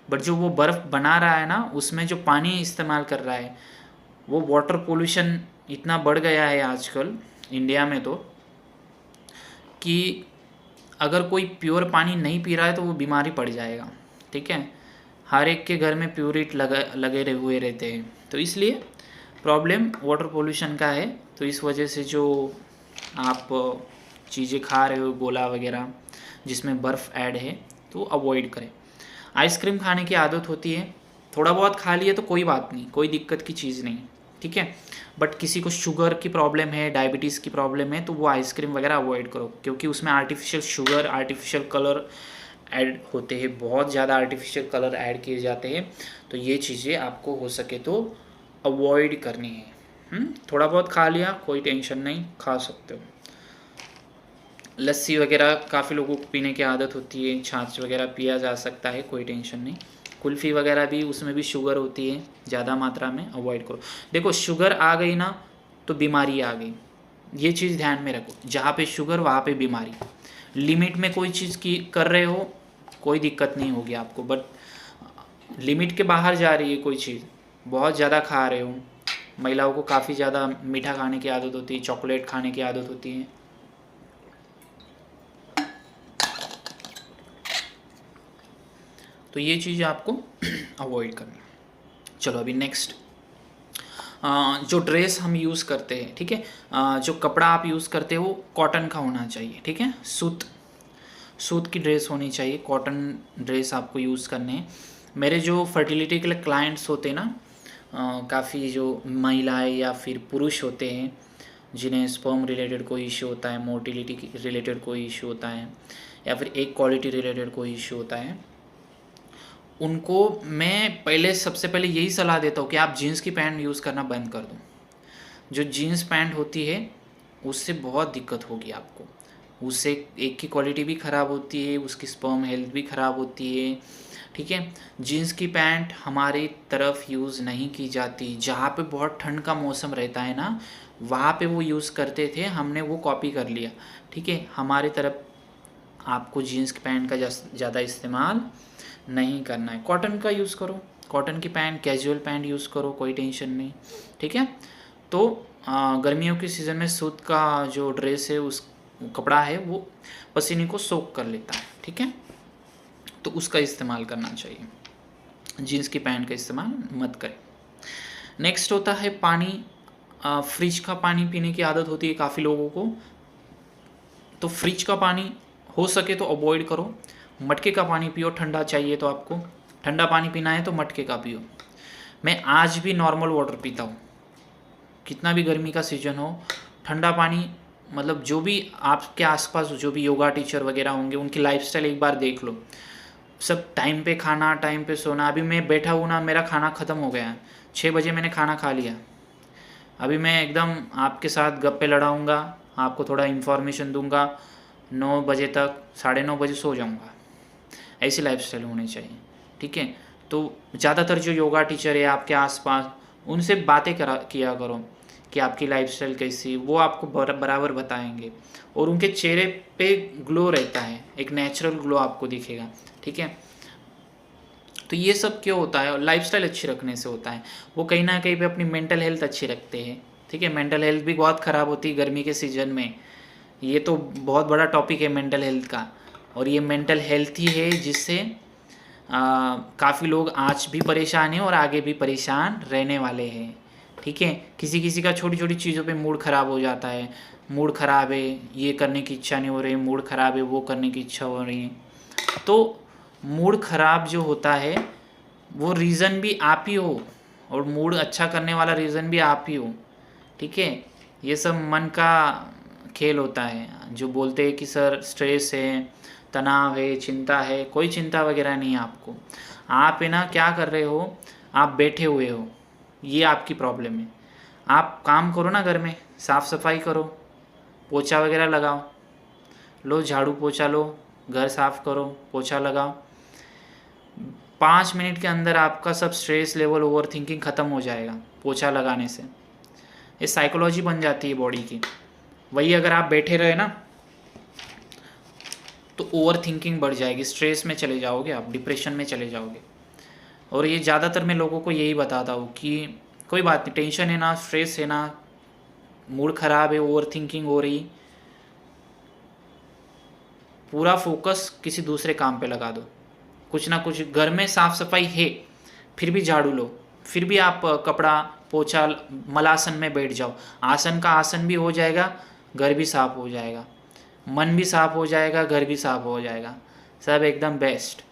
बट जो वो बर्फ़ बना रहा है ना, उसमें जो पानी इस्तेमाल कर रहा है, वो वाटर पोल्यूशन इतना बढ़ गया है आजकल इंडिया में, तो कि अगर कोई प्योर पानी नहीं पी रहा है तो वो बीमारी पड़ जाएगा, ठीक है। हर एक के घर में प्योरिट लगे हुए रहते हैं, तो इसलिए प्रॉब्लम वाटर पोल्यूशन का है। तो इस वजह से जो आप चीज़ें खा रहे हो गोला वगैरह जिसमें बर्फ़ ऐड है, तो अवॉइड करें। आइसक्रीम खाने की आदत होती है, थोड़ा बहुत खा लिए तो कोई बात नहीं, कोई दिक्कत की चीज़ नहीं, ठीक है। बट किसी को शुगर की प्रॉब्लम है, डायबिटीज़ की प्रॉब्लम है, तो वो आइसक्रीम वगैरह अवॉइड करो, क्योंकि उसमें artificial sugar, artificial colour add होते हैं, बहुत ज़्यादा आर्टिफिशियल कलर ऐड किए जाते हैं। तो ये चीज़ें आपको हो सके तो अवॉइड करनी है। थोड़ा बहुत खा लिया कोई टेंशन नहीं, खा सकते हो। लस्सी वगैरह काफ़ी लोगों को पीने की आदत होती है, छाछ वगैरह पिया जा सकता है, कोई टेंशन नहीं। कुल्फ़ी वगैरह भी, उसमें भी शुगर होती है, ज़्यादा मात्रा में अवॉइड करो। देखो शुगर आ गई ना तो बीमारी आ गई, ये चीज़ ध्यान में रखो, जहाँ पे शुगर वहाँ पे बीमारी। लिमिट में कोई चीज़ की कर रहे हो कोई दिक्कत नहीं होगी आपको, बट लिमिट के बाहर जा रही है कोई चीज़, बहुत ज़्यादा खा रहे हो। महिलाओं को काफ़ी ज़्यादा मीठा खाने की आदत होती है, चॉकलेट खाने की आदत होती है, तो ये चीज़ आपको अवॉइड करनी। चलो अभी नेक्स्ट, जो ड्रेस हम यूज़ करते हैं, ठीक है, जो कपड़ा आप यूज़ करते हो कॉटन का होना चाहिए, ठीक है। सूत की ड्रेस होनी चाहिए, कॉटन ड्रेस आपको यूज़ करने हैं। मेरे जो फर्टिलिटी के लिए क्लाइंट्स होते हैं ना, काफ़ी जो महिलाएं या फिर पुरुष होते हैं जिन्हें स्पर्म रिलेटेड कोई इशू होता है, मोटिलिटी रिलेटेड कोई इशू होता है, या फिर एक क्वालिटी रिलेटेड कोई इशू होता है, उनको मैं पहले सबसे पहले यही सलाह देता हूँ कि आप जीन्स की पैंट यूज़ करना बंद कर दो। जो जीन्स पैंट होती है उससे बहुत दिक्कत होगी आपको, उससे एक की क्वालिटी भी ख़राब होती है, उसकी स्पर्म हेल्थ भी ख़राब होती है। ठीक है, जीन्स की पैंट हमारी तरफ यूज़ नहीं की जाती। जहाँ पे बहुत ठंड का मौसम रहता है ना, वहाँ पे वो यूज़ करते थे, हमने वो कॉपी कर लिया। ठीक है, हमारी तरफ आपको जीन्स की पैंट का ज़्यादा इस्तेमाल नहीं करना है। कॉटन का यूज़ करो, कॉटन की पैंट, कैजुअल पैंट यूज़ करो, कोई टेंशन नहीं। ठीक है, तो गर्मियों के सीज़न में सूत का जो ड्रेस है, उस कपड़ा है, वो पसीने को सोख कर लेता है। ठीक है, तो उसका इस्तेमाल करना चाहिए, जीन्स की पैंट का इस्तेमाल मत करें। नेक्स्ट होता है पानी। फ्रिज का पानी पीने की आदत होती है काफ़ी लोगों को, तो फ्रिज का पानी हो सके तो अवॉइड करो। मटके का पानी पियो, ठंडा चाहिए तो आपको ठंडा पानी पीना है तो मटके का पियो। मैं आज भी नॉर्मल वाटर पीता हूँ, कितना भी गर्मी का सीज़न हो। ठंडा पानी, मतलब जो भी आपके आसपास जो भी योगा टीचर वगैरह होंगे, उनकी लाइफस्टाइल एक बार देख लो, सब टाइम पे खाना, टाइम पे सोना। अभी मैं बैठा हूँ ना, मेरा खाना ख़त्म हो गया है, 6 बजे मैंने खाना खा लिया। अभी मैं एकदम आपके साथ गप्पे लड़ाऊँगा, आपको थोड़ा इन्फॉर्मेशन दूंगा, 9 बजे तक, 9:30 बजे सो जाऊँगा। ऐसी लाइफस्टाइल होनी चाहिए। ठीक है, तो ज़्यादातर जो योगा टीचर है आपके आसपास, उनसे बातें किया करो कि आपकी लाइफस्टाइल कैसी, वो आपको बराबर बताएंगे, और उनके चेहरे पे ग्लो रहता है, एक नेचुरल ग्लो आपको दिखेगा। ठीक है, तो ये सब क्यों होता है? लाइफस्टाइल अच्छी रखने से होता है। वो कहीं ना कहीं पे अपनी मेंटल हेल्थ अच्छी रखते हैं। ठीक है, मेंटल हेल्थ भी बहुत ख़राब होती है गर्मी के सीज़न में। ये तो बहुत बड़ा टॉपिक है मेंटल हेल्थ का, और ये मेंटल हेल्थ ही है जिससे काफ़ी लोग आज भी परेशान हैं और आगे भी परेशान रहने वाले हैं। ठीक है, किसी किसी का छोटी छोटी चीज़ों पे मूड ख़राब हो जाता है, मूड ख़राब है, ये करने की इच्छा नहीं हो रही, मूड ख़राब है, वो करने की इच्छा हो रही है। तो मूड ख़राब जो होता है वो रीज़न भी आप ही हो, और मूड अच्छा करने वाला रीज़न भी आप ही हो। ठीक है, ये सब मन का खेल होता है। जो बोलते हैं कि सर स्ट्रेस है, तनाव है, चिंता है, कोई चिंता वगैरह नहीं है आपको। आप है ना क्या कर रहे हो, आप बैठे हुए हो, ये आपकी प्रॉब्लम है। आप काम करो ना, घर में साफ़ सफाई करो, पोछा वगैरह लगाओ, लो झाड़ू पोछा लो, घर साफ़ करो, पोछा लगाओ। 5 मिनट के अंदर आपका सब स्ट्रेस लेवल, ओवर थिंकिंग ख़त्म हो जाएगा पोछा लगाने से। ये साइकोलॉजी बन जाती है बॉडी की। वही अगर आप बैठे रहे ना, तो ओवर थिंकिंग बढ़ जाएगी, स्ट्रेस में चले जाओगे आप, डिप्रेशन में चले जाओगे। और ये ज़्यादातर मैं लोगों को यही बताता हूँ कि कोई बात नहीं, टेंशन है ना, स्ट्रेस है ना, मूड ख़राब है, ओवर थिंकिंग हो रही, पूरा फोकस किसी दूसरे काम पे लगा दो। कुछ ना कुछ घर में साफ़ सफाई है, फिर भी झाड़ू लो, फिर भी आप कपड़ा पोछा, मलासन में बैठ जाओ। आसन का आसन भी हो जाएगा, घर भी साफ़ हो जाएगा, मन भी साफ़ हो जाएगा, घर भी साफ़ हो जाएगा, सब एकदम बेस्ट।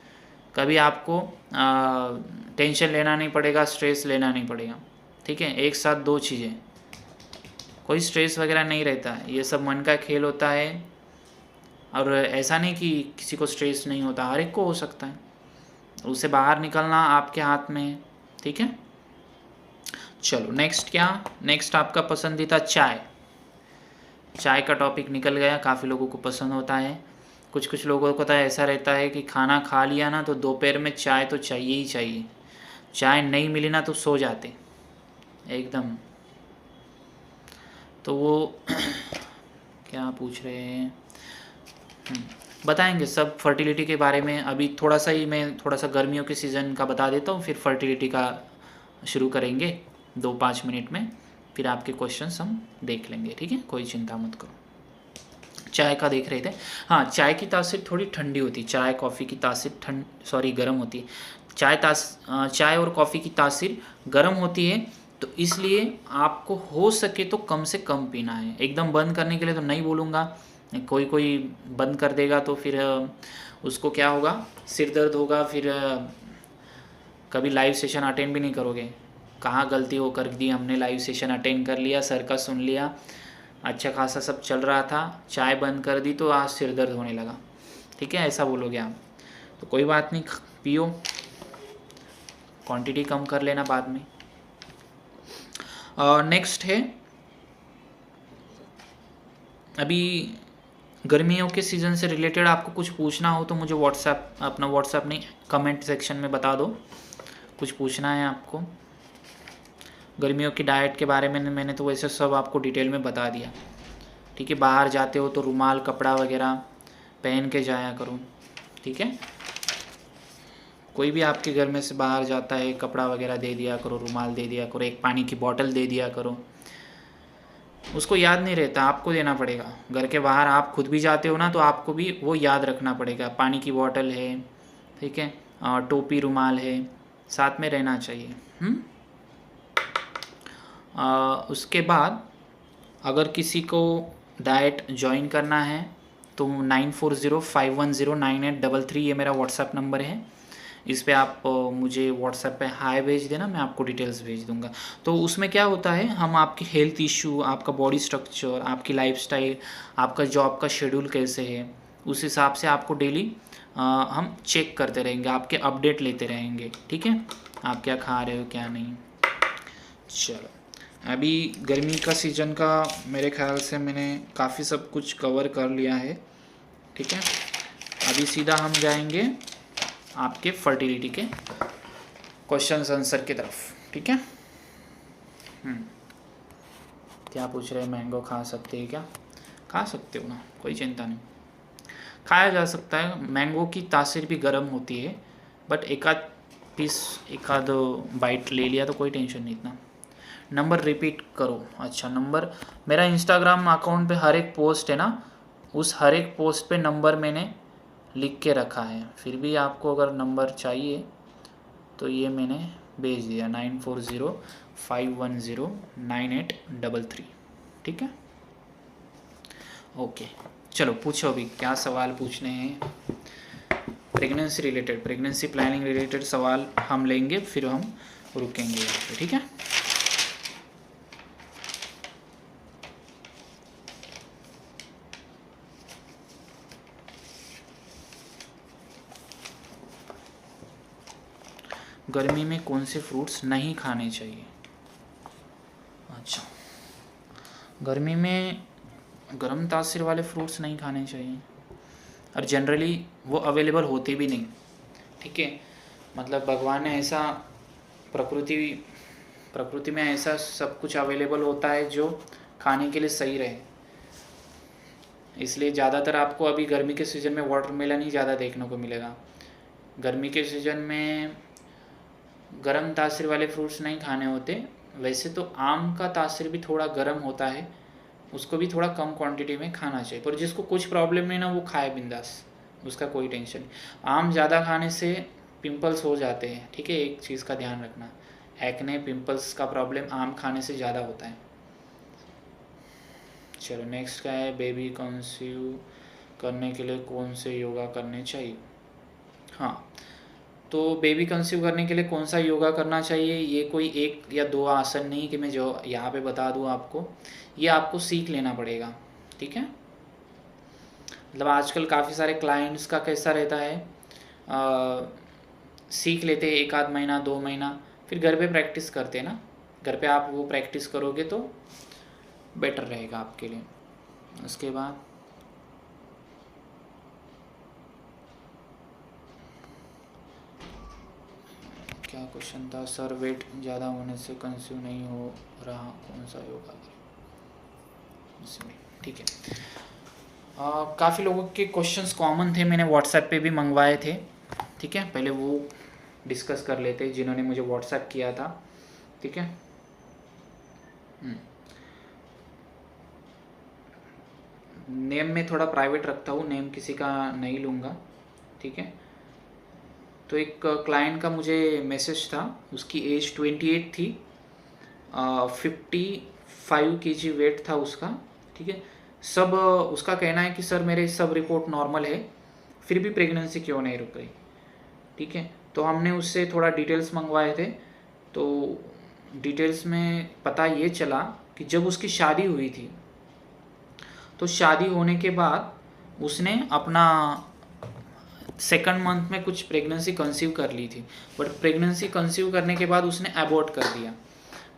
कभी आपको टेंशन लेना नहीं पड़ेगा, स्ट्रेस लेना नहीं पड़ेगा। ठीक है, एक साथ 2 चीज़ें, कोई स्ट्रेस वगैरह नहीं रहता है, ये सब मन का खेल होता है। और ऐसा नहीं कि किसी को स्ट्रेस नहीं होता, हर एक को हो सकता है, उससे बाहर निकलना आपके हाथ में है। ठीक है, चलो नेक्स्ट क्या, नेक्स्ट आपका पसंदीदा चाय। चाय का टॉपिक निकल गया, काफ़ी लोगों को पसंद होता है। कुछ लोगों को तो ऐसा रहता है कि खाना खा लिया ना तो दोपहर में चाय तो चाहिए ही चाहिए, चाय नहीं मिली ना तो सो जाते एकदम। तो वो क्या पूछ रहे हैं, बताएंगे सब फर्टिलिटी के बारे में। अभी थोड़ा सा ही मैं थोड़ा सा गर्मियों के सीज़न का बता देता हूँ, फिर फर्टिलिटी का शुरू करेंगे 2-5 मिनट में, फिर आपके क्वेश्चंस हम देख लेंगे। ठीक है, कोई चिंता मत करो। चाय का देख रहे थे, हाँ, चाय की तासीर थोड़ी ठंडी होती है, चाय कॉफ़ी की तासीर गर्म होती है। चाय और कॉफ़ी की तासीर गर्म होती है, तो इसलिए आपको हो सके तो कम से कम पीना है। एकदम बंद करने के लिए तो नहीं बोलूँगा, कोई बंद कर देगा तो फिर उसको क्या होगा, सिर दर्द होगा, फिर कभी लाइव सेशन अटेंड भी नहीं करोगे। कहाँ गलती हो कर दी हमने, लाइव सेशन अटेंड कर लिया, सर का सुन लिया, अच्छा खासा सब चल रहा था, चाय बंद कर दी तो आज सिर दर्द होने लगा, ठीक है, ऐसा बोलोगे आप। तो कोई बात नहीं, पियो, क्वांटिटी कम कर लेना बाद में। नेक्स्ट है, अभी गर्मियों के सीज़न से रिलेटेड आपको कुछ पूछना हो तो मुझे व्हाट्सएप, अपना व्हाट्सएप नहीं, कमेंट सेक्शन में बता दो, कुछ पूछना है आपको। गर्मियों की डाइट के बारे में मैंने तो वैसे सब आपको डिटेल में बता दिया, ठीक है। बाहर जाते हो तो रुमाल कपड़ा वगैरह पहन के जाया करो, ठीक है। कोई भी आपके घर में से बाहर जाता है, कपड़ा वगैरह दे दिया करो, रुमाल दे दिया करो, एक पानी की बोतल दे दिया करो। उसको याद नहीं रहता, आपको देना पड़ेगा। घर के बाहर आप खुद भी जाते हो ना, तो आपको भी वो याद रखना पड़ेगा। पानी की बोतल है, ठीक है, टोपी रुमाल है, साथ में रहना चाहिए। उसके बाद अगर किसी को डाइट ज्वाइन करना है तो 9405109833 ये मेरा व्हाट्सएप नंबर है। इस पे आप मुझे व्हाट्सएप पे हाय भेज देना, मैं आपको डिटेल्स भेज दूंगा। तो उसमें क्या होता है, हम आपकी हेल्थ इशू, आपका बॉडी स्ट्रक्चर, आपकी लाइफस्टाइल, आपका जॉब का शेड्यूल कैसे है, उस हिसाब से आपको डेली हम चेक करते रहेंगे, आपके अपडेट लेते रहेंगे, ठीक है। आप क्या खा रहे हो क्या नहीं। चलो, अभी गर्मी का सीज़न का मेरे ख्याल से मैंने काफ़ी सब कुछ कवर कर लिया है, ठीक है। अभी सीधा हम जाएंगे आपके फर्टिलिटी के क्वेश्चन आंसर की तरफ, ठीक है। क्या पूछ रहे हैं, मैंगो खा सकते हैं क्या? खा सकते हो ना, कोई चिंता नहीं, खाया जा सकता है। मैंगो की तासीर भी गर्म होती है, बट एक आध बाइट ले लिया तो कोई टेंशन नहीं इतना। नंबर रिपीट करो। अच्छा, नंबर मेरा इंस्टाग्राम अकाउंट पे हर एक पोस्ट है ना, उस हर एक पोस्ट पे नंबर मैंने लिख के रखा है। फिर भी आपको अगर नंबर चाहिए तो ये मैंने भेज दिया 9405109833, ठीक है। ओके, चलो पूछो अभी क्या सवाल पूछने हैं। Pregnancy related, pregnancy planning related सवाल हम लेंगे, फिर हम रुकेंगे यहाँ पे, ठीक है। गर्मी में कौन से फ्रूट्स नहीं खाने चाहिए? अच्छा, गर्मी में गर्म तासीर वाले फ्रूट्स नहीं खाने चाहिए, और जनरली वो अवेलेबल होते भी नहीं, ठीक है। मतलब भगवान ने ऐसा प्रकृति में ऐसा सब कुछ अवेलेबल होता है जो खाने के लिए सही रहे, इसलिए ज़्यादातर आपको अभी गर्मी के सीज़न में वाटरमेलन ही ज़्यादा देखने को मिलेगा। गर्मी के सीज़न में गर्म तासीर वाले फ्रूट्स नहीं खाने होते। वैसे तो आम का तासीर भी थोड़ा गर्म होता है, उसको भी थोड़ा कम क्वांटिटी में खाना चाहिए, पर जिसको कुछ प्रॉब्लम नहीं ना वो खाए बिंदास, उसका कोई टेंशन नहीं। आम ज़्यादा खाने से पिंपल्स हो जाते हैं, ठीक है, एक चीज़ का ध्यान रखना, एक्ने पिंपल्स का प्रॉब्लम आम खाने से ज़्यादा होता है। चलो नेक्स्ट क्या है, बेबी कंसीव करने के लिए कौन से योगा करने चाहिए? हाँ, तो बेबी कंसीव करने के लिए कौन सा योगा करना चाहिए, ये कोई एक या दो आसन नहीं कि मैं जो यहाँ पे बता दूँ आपको, ये आपको सीख लेना पड़ेगा, ठीक है। मतलब आजकल काफ़ी सारे क्लाइंट्स का कैसा रहता है, सीख लेते हैं 1 आध महीना 2 महीना, फिर घर पे प्रैक्टिस करते हैं ना। घर पे आप वो प्रैक्टिस करोगे तो बेटर रहेगा आपके लिए। उसके बाद क्या क्वेश्चन था सर, वेट ज़्यादा होने से कंसीव नहीं हो रहा, कौन सा योगा करें इसमें, ठीक है। काफ़ी लोगों के क्वेश्चंस कॉमन थे, मैंने व्हाट्सएप पे भी मंगवाए थे, ठीक है। पहले वो डिस्कस कर लेते जिन्होंने मुझे व्हाट्सएप किया था, ठीक है। नेम में थोड़ा प्राइवेट रखता हूँ, नेम किसी का नहीं लूँगा, ठीक है। तो एक क्लाइंट का मुझे मैसेज था, उसकी एज 28 थी, 55 kg वेट था उसका, ठीक है। सब उसका कहना है कि सर मेरे सब रिपोर्ट नॉर्मल है, फिर भी प्रेगनेंसी क्यों नहीं रुक रही, ठीक है। तो हमने उससे थोड़ा डिटेल्स मंगवाए थे। तो डिटेल्स में पता ये चला कि जब उसकी शादी हुई थी तो शादी होने के बाद उसने अपना सेकंड मंथ में कुछ प्रेगनेंसी कंसीव कर ली थी, बट प्रेगनेंसी कंसीव करने के बाद उसने अबॉर्ट कर दिया।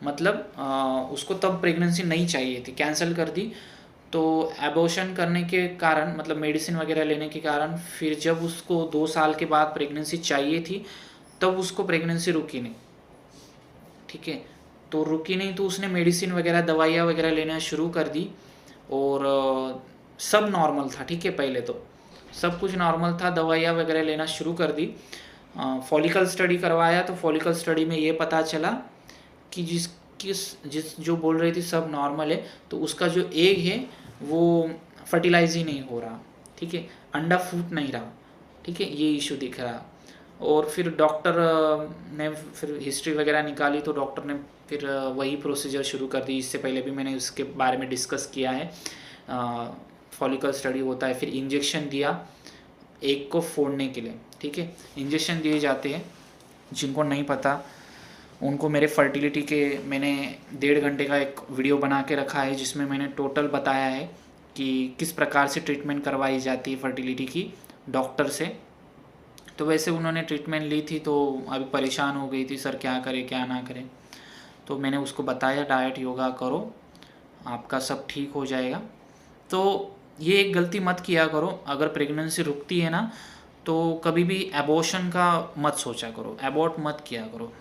मतलब उसको तब प्रेगनेंसी नहीं चाहिए थी, कैंसिल कर दी। तो एबॉर्शन करने के कारण, मतलब मेडिसिन वगैरह लेने के कारण, फिर जब उसको 2 साल के बाद प्रेगनेंसी चाहिए थी तब उसको प्रेगनेंसी रुकी नहीं। ठीक है, तो रुकी नहीं तो उसने मेडिसिन वगैरह दवाइयाँ वगैरह लेना शुरू कर दी और सब नॉर्मल था। ठीक है, पहले तो सब कुछ नॉर्मल था, दवाइयाँ वगैरह लेना शुरू कर दी। फॉलिकल स्टडी करवाया तो फॉलिकल स्टडी में ये पता चला कि जिस जो बोल रही थी सब नॉर्मल है, तो उसका जो एग है वो फर्टिलाइज ही नहीं हो रहा। ठीक है, अंडा फूट नहीं रहा। ठीक है, ये इशू दिख रहा। और फिर डॉक्टर ने फिर हिस्ट्री वगैरह निकाली तो डॉक्टर ने फिर वही प्रोसीजर शुरू कर दी। इससे पहले भी मैंने उसके बारे में डिस्कस किया है। फॉलिकल स्टडी होता है, फिर इंजेक्शन दिया एग को फोड़ने के लिए। ठीक है, इंजेक्शन दिए जाते हैं। जिनको नहीं पता उनको मेरे फर्टिलिटी के मैंने 1.5 घंटे का एक वीडियो बना के रखा है जिसमें मैंने टोटल बताया है कि किस प्रकार से ट्रीटमेंट करवाई जाती है फर्टिलिटी की डॉक्टर से। तो वैसे उन्होंने ट्रीटमेंट ली थी तो अभी परेशान हो गई थी, सर क्या करें क्या ना करें। तो मैंने उसको बताया डाइट योगा करो, आपका सब ठीक हो जाएगा। तो ये एक गलती मत किया करो, अगर प्रेगनेंसी रुकती है ना तो कभी भी एबॉर्शन का मत सोचा करो, एबॉर्ट मत किया करो।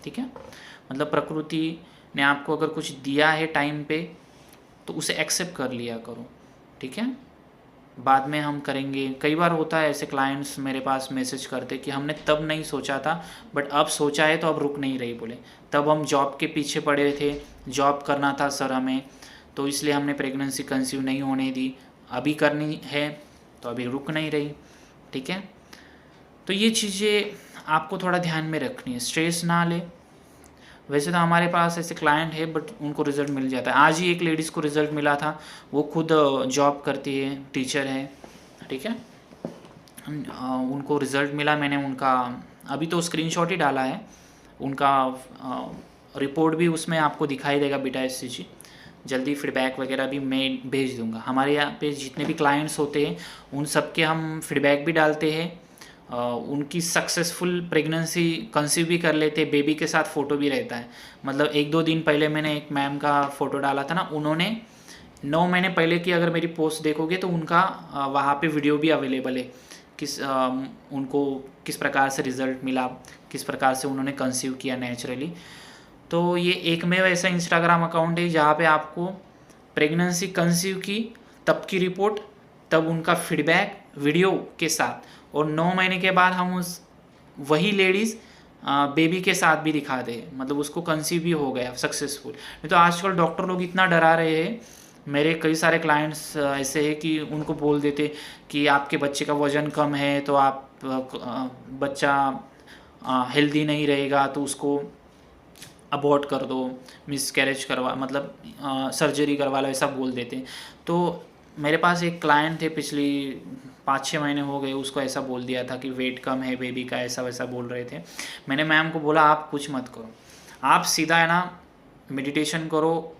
ठीक है, मतलब प्रकृति ने आपको अगर कुछ दिया है टाइम पे तो उसे एक्सेप्ट कर लिया करो। ठीक है, बाद में हम करेंगे। कई बार होता है ऐसे, क्लाइंट्स मेरे पास मैसेज करते कि हमने तब नहीं सोचा था बट अब सोचा है तो अब रुक नहीं रही। बोले तब हम जॉब के पीछे पड़े थे, जॉब करना था सर हमें, तो इसलिए हमने प्रेगनेंसी कंसीव नहीं होने दी, अभी करनी है तो अभी रुक नहीं रही। ठीक है, तो ये चीज़ें आपको थोड़ा ध्यान में रखनी है, स्ट्रेस ना ले। वैसे तो हमारे पास ऐसे क्लाइंट है बट उनको रिज़ल्ट मिल जाता है। आज ही एक लेडीज़ को रिज़ल्ट मिला था, वो खुद जॉब करती है, टीचर है। ठीक है, उनको रिज़ल्ट मिला, मैंने उनका अभी तो स्क्रीनशॉट ही डाला है, उनका रिपोर्ट भी उसमें आपको दिखाई देगा बेटा SCG। जल्दी फीडबैक वगैरह भी मैं भेज दूंगा। हमारे यहाँ पे जितने भी क्लाइंट्स होते हैं उन सब के हम फीडबैक भी डालते हैं, उनकी सक्सेसफुल प्रेगनेंसी कंसीव भी कर लेते हैं, बेबी के साथ फ़ोटो भी रहता है। मतलब 1-2 दिन पहले मैंने एक मैम का फ़ोटो डाला था ना, उन्होंने 9 महीने पहले की अगर मेरी पोस्ट देखोगे तो उनका वहाँ पे वीडियो भी अवेलेबल है, उनको किस प्रकार से रिज़ल्ट मिला, किस प्रकार से उन्होंने कंसीव किया नेचुरली। तो ये एकमेव ऐसा इंस्टाग्राम अकाउंट है जहाँ पे आपको प्रेगनेंसी कंसीव की तब की रिपोर्ट, तब उनका फीडबैक वीडियो के साथ, और 9 महीने के बाद हम उस वही लेडीज़ बेबी के साथ भी दिखा दे, मतलब उसको कंसीव भी हो गया सक्सेसफुल। नहीं तो आजकल डॉक्टर लोग इतना डरा रहे हैं। मेरे कई सारे क्लाइंट्स ऐसे हैं कि उनको बोल देते कि आपके बच्चे का वज़न कम है तो आप बच्चा हेल्दी नहीं रहेगा तो उसको अबॉर्ट कर दो, मिसकैरेज करवा, मतलब सर्जरी करवा लो, ऐसा बोल देते हैं। तो मेरे पास एक क्लाइंट थे, पिछली 5-6 महीने हो गए, उसको ऐसा बोल दिया था कि वेट कम है बेबी का, ऐसा वैसा बोल रहे थे। मैंने मैम को बोला आप कुछ मत करो, आप सीधा है ना मेडिटेशन करो,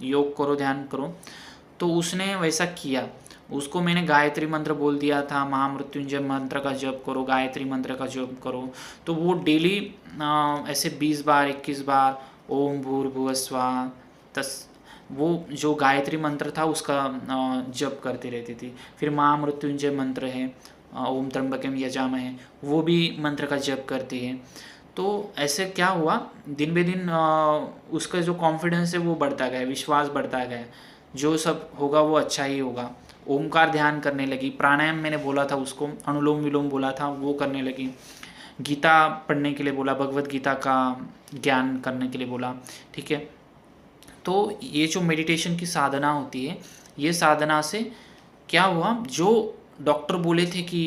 योग करो, ध्यान करो। तो उसने वैसा किया। उसको मैंने गायत्री मंत्र बोल दिया था, महामृत्युंजय मंत्र का जप करो, गायत्री मंत्र का जप करो। तो वो डेली ऐसे 20 बार 21 बार ओम भूर्भुवः स्वः तस्, वो जो गायत्री मंत्र था उसका जप करती रहती थी। फिर महामृत्युंजय मंत्र है, ओम त्र्यंबकम यजामहे, वो भी मंत्र का जप करती है। तो ऐसे क्या हुआ, दिन बे दिन उसका जो कॉन्फिडेंस है वो बढ़ता गया, विश्वास बढ़ता गया, जो सब होगा वो अच्छा ही होगा। ओमकार ध्यान करने लगी, प्राणायाम मैंने बोला था उसको, अनुलोम विलोम बोला था, वो करने लगी। गीता पढ़ने के लिए बोला, भगवत गीता का ज्ञान करने के लिए बोला। ठीक है, तो ये जो मेडिटेशन की साधना होती है, ये साधना से क्या हुआ, जो डॉक्टर बोले थे कि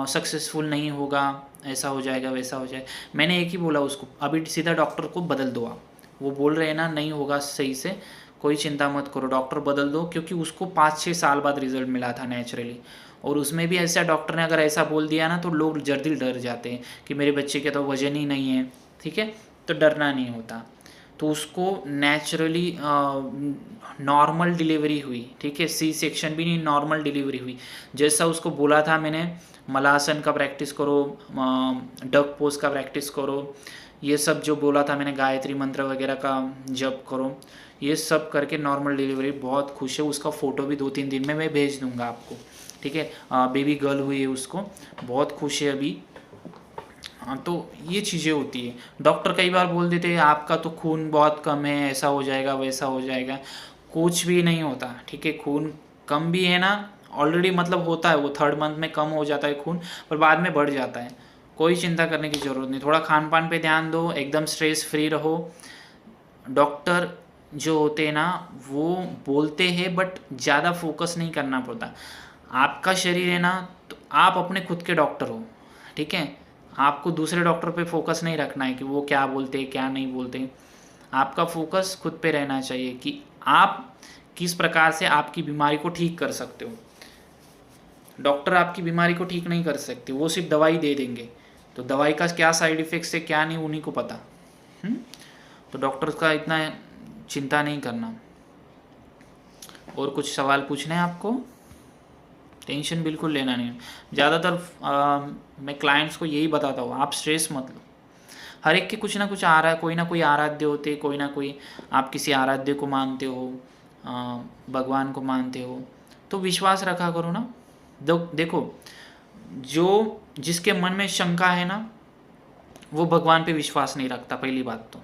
सक्सेसफुल नहीं होगा, ऐसा हो जाएगा वैसा हो जाएगा, मैंने एक ही बोला उसको, अभी सीधा डॉक्टर को बदल दो आप। वो बोल रहे हैं ना नहीं होगा सही से, कोई चिंता मत करो, डॉक्टर बदल दो, क्योंकि उसको 5-6 साल बाद रिजल्ट मिला था नेचुरली। और उसमें भी ऐसा डॉक्टर ने अगर ऐसा बोल दिया ना तो लोग जल्दी डर जाते हैं कि मेरे बच्चे के तो वजन ही नहीं है, ठीक है, तो डरना नहीं होता। तो उसको नेचुरली नॉर्मल डिलीवरी हुई, ठीक है, सी सेक्शन भी नहीं, नॉर्मल डिलीवरी हुई। जैसा उसको बोला था मैंने, मलासन का प्रैक्टिस करो, डक पोज का प्रैक्टिस करो, ये सब जो बोला था मैंने, गायत्री मंत्र वगैरह का जप करो, ये सब करके नॉर्मल डिलीवरी। बहुत खुश है, उसका फ़ोटो भी 2-3 दिन में मैं भेज दूंगा आपको, ठीक है। बेबी गर्ल हुई है उसको, बहुत खुश है अभी। हाँ, तो ये चीज़ें होती है। डॉक्टर कई बार बोल देते हैं आपका तो खून बहुत कम है, ऐसा हो जाएगा वैसा हो जाएगा, कुछ भी नहीं होता, ठीक है। खून कम भी है ना ऑलरेडी, मतलब होता है वो 3rd मंथ में कम हो जाता है खून, पर बाद में बढ़ जाता है, कोई चिंता करने की ज़रूरत नहीं। थोड़ा खान पान पे ध्यान दो, एकदम स्ट्रेस फ्री रहो। डॉक्टर जो होते हैं ना वो बोलते हैं बट ज़्यादा फोकस नहीं करना पड़ता। आपका शरीर है ना, तो आप अपने खुद के डॉक्टर हो, ठीक है। आपको दूसरे डॉक्टर पे फोकस नहीं रखना है कि वो क्या बोलते हैं क्या नहीं बोलते। आपका फोकस खुद पे रहना चाहिए कि आप किस प्रकार से आपकी बीमारी को ठीक कर सकते हो। डॉक्टर आपकी बीमारी को ठीक नहीं कर सकते, वो सिर्फ दवाई दे देंगे, तो दवाई का क्या साइड इफ़ेक्ट्स है क्या नहीं उन्हीं को पता। तो डॉक्टर का इतना चिंता नहीं करना। और कुछ सवाल पूछने हैं आपको? टेंशन बिल्कुल लेना नहीं। ज़्यादातर मैं क्लाइंट्स को यही बताता हूँ, आप स्ट्रेस मत लो। हर एक के कुछ ना कुछ आ रहा है, कोई ना कोई आराध्य होते, कोई ना कोई, आप किसी आराध्य को मानते हो, भगवान को मानते हो, तो विश्वास रखा करो ना। देखो, जो जिसके मन में शंका है ना वो भगवान पे विश्वास नहीं रखता। पहली बात तो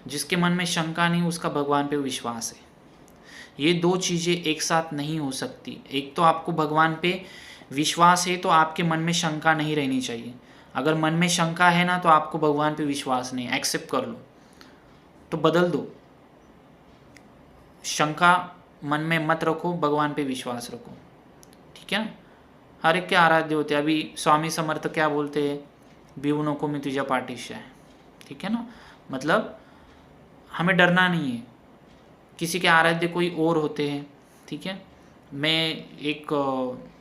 जिसके मन में शंका नहीं उसका भगवान पे विश्वास है। ये दो चीज़ें एक साथ नहीं हो सकती। एक तो आपको भगवान पे विश्वास है तो आपके मन में शंका नहीं रहनी चाहिए। अगर मन में शंका है ना तो आपको भगवान पे विश्वास नहीं, एक्सेप्ट कर लो, तो बदल दो। शंका मन में मत रखो, भगवान पे विश्वास रखो, ठीक है ना। हर एक के आराध्य होते हैं। अभी स्वामी समर्थ क्या बोलते हैं, भिऊ नको मी तुझ्या पाठीशी आहे, ठीक है ना। मतलब हमें डरना नहीं है, किसी के आराध्य कोई और होते हैं, ठीक है। मैं एक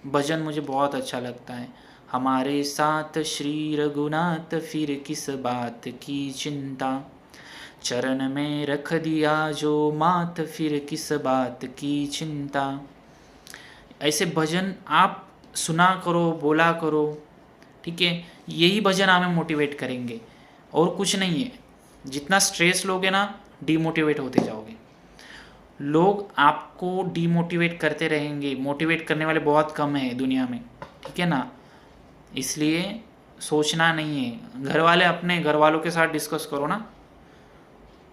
भजन मुझे बहुत अच्छा लगता है, हमारे साथ श्री रघुनाथ फिर किस बात की चिंता, चरण में रख दिया जो मात फिर किस बात की चिंता। ऐसे भजन आप सुना करो, बोला करो, ठीक है। यही भजन हमें मोटिवेट करेंगे और कुछ नहीं है। जितना स्ट्रेस लोगे ना डीमोटिवेट होते जाओगे। लोग आपको डीमोटिवेट करते रहेंगे, मोटिवेट करने वाले बहुत कम हैं दुनिया में, ठीक है ना। इसलिए सोचना नहीं है। घर वाले अपने घर वालों के साथ डिस्कस करो ना,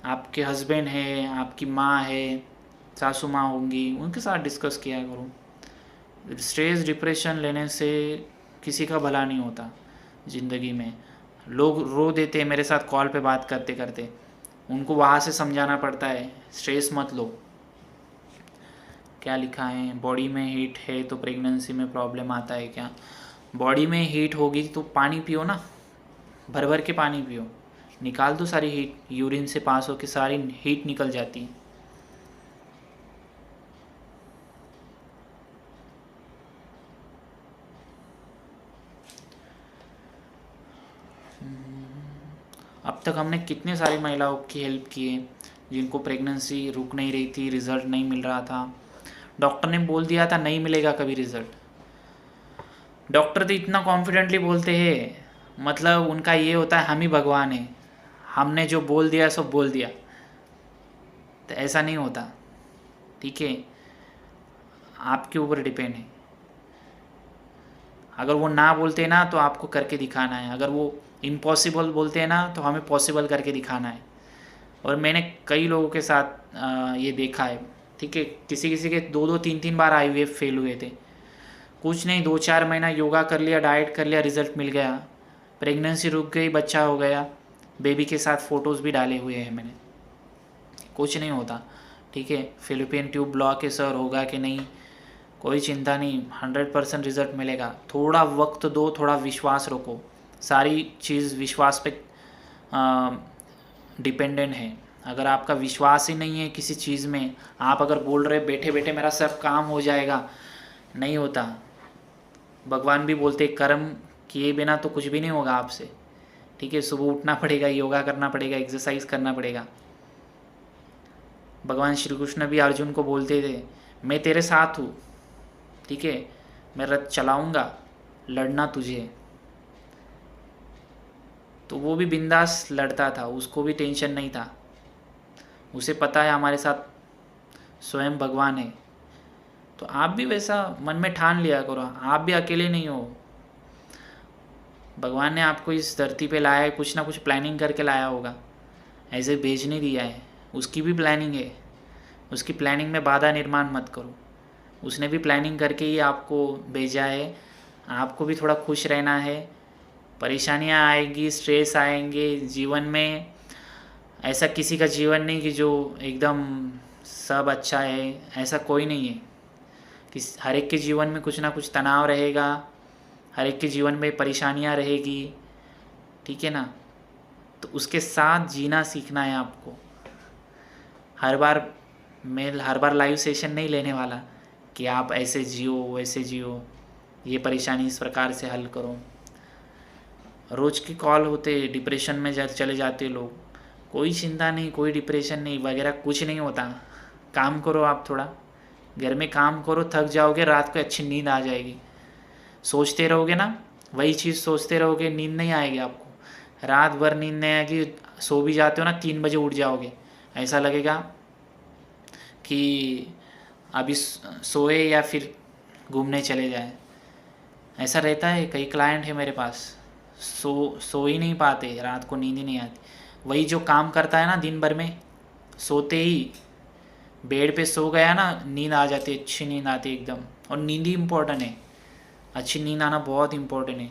आपके हस्बैंड है, आपकी माँ है, सासू माँ होंगी, उनके साथ डिस्कस किया करो। स्ट्रेस डिप्रेशन लेने से किसी का भला नहीं होता ज़िंदगी में। लोग रो देते हैं मेरे साथ कॉल पे बात करते करते, उनको वहाँ से समझाना पड़ता है स्ट्रेस मत लो। क्या लिखा है, बॉडी में हीट है तो प्रेगनेंसी में प्रॉब्लम आता है क्या? बॉडी में हीट होगी तो पानी पियो ना, भर भर के पानी पियो, निकाल दो सारी हीट, यूरिन से पास होकर सारी हीट निकल जाती है। अब तक हमने कितने सारी महिलाओं की हेल्प की है जिनको प्रेगनेंसी रुक नहीं रही थी, रिज़ल्ट नहीं मिल रहा था, डॉक्टर ने बोल दिया था नहीं मिलेगा कभी रिज़ल्ट। डॉक्टर तो इतना कॉन्फिडेंटली बोलते हैं, मतलब उनका ये होता है हम ही भगवान हैं, हमने जो बोल दिया सब बोल दिया। तो ऐसा नहीं होता, ठीक है, आपके ऊपर डिपेंड है। अगर वो ना बोलते हैं ना तो आपको करके दिखाना है, अगर वो इम्पॉसिबल बोलते हैं ना तो हमें पॉसिबल करके दिखाना है। और मैंने कई लोगों के साथ ये देखा है, ठीक है, किसी किसी के 2-2 3-3 बार IVF फेल हुए थे। कुछ नहीं, 2-4 महीना योगा कर लिया, डाइट कर लिया, रिज़ल्ट मिल गया, प्रेगनेंसी रुक गई, बच्चा हो गया, बेबी के साथ फ़ोटोज़ भी डाले हुए हैं मैंने। कुछ नहीं होता, ठीक है। फिलिपियन ट्यूब ब्लॉक है सर, होगा कि नहीं, कोई चिंता नहीं, 100% रिज़ल्ट मिलेगा। थोड़ा वक्त दो, थोड़ा विश्वास रखो, सारी चीज़ विश्वास पे डिपेंडेंट है। अगर आपका विश्वास ही नहीं है किसी चीज़ में, आप अगर बोल रहे बैठे बैठे मेरा सब काम हो जाएगा, नहीं होता। भगवान भी बोलते कर्म किए बिना तो कुछ भी नहीं होगा आपसे, ठीक है। सुबह उठना पड़ेगा, योगा करना पड़ेगा, एक्सरसाइज करना पड़ेगा। भगवान श्री कृष्ण भी अर्जुन को बोलते थे मैं तेरे साथ हूँ, ठीक है, मैं रथ चलाऊंगा, लड़ना तुझे। तो वो भी बिंदास लड़ता था, उसको भी टेंशन नहीं था। उसे पता है हमारे साथ स्वयं भगवान है। तो आप भी वैसा मन में ठान लिया करो, आप भी अकेले नहीं हो। भगवान ने आपको इस धरती पे लाया है, कुछ ना कुछ प्लानिंग करके लाया होगा, ऐसे भेज नहीं दिया है। उसकी भी प्लानिंग है, उसकी प्लानिंग में बाधा निर्माण मत करो। उसने भी प्लानिंग करके ही आपको भेजा है। आपको भी थोड़ा खुश रहना है। परेशानियाँ आएंगी, स्ट्रेस आएंगे जीवन में। ऐसा किसी का जीवन नहीं कि जो एकदम सब अच्छा है, ऐसा कोई नहीं है। हर एक के जीवन में कुछ ना कुछ तनाव रहेगा, हर एक के जीवन में परेशानियाँ रहेगी, ठीक है ना। तो उसके साथ जीना सीखना है आपको। हर बार लाइव सेशन नहीं लेने वाला कि आप ऐसे जियो वैसे जियो, ये परेशानी इस प्रकार से हल करो। रोज़ की कॉल होते, डिप्रेशन में चले जाते लोग। कोई चिंता नहीं, कोई डिप्रेशन नहीं वगैरह कुछ नहीं होता। काम करो, आप थोड़ा घर में काम करो, थक जाओगे, रात को अच्छी नींद आ जाएगी। सोचते रहोगे ना, वही चीज़ सोचते रहोगे, नींद नहीं आएगी आपको। रात भर नींद नहीं आएगी, सो भी जाते हो ना 3 बजे उठ जाओगे, ऐसा लगेगा कि अभी सोए या फिर घूमने चले जाए। ऐसा रहता है। कई क्लाइंट है मेरे पास, सो ही नहीं पाते, रात को नींद ही नहीं आती। वही जो काम करता है ना दिन भर में, सोते ही बेड पे सो गया ना, नींद आ जाती है, अच्छी नींद आती है एकदम। और नींद ही इम्पोर्टेंट है, अच्छी नींद आना बहुत इम्पोर्टेंट है।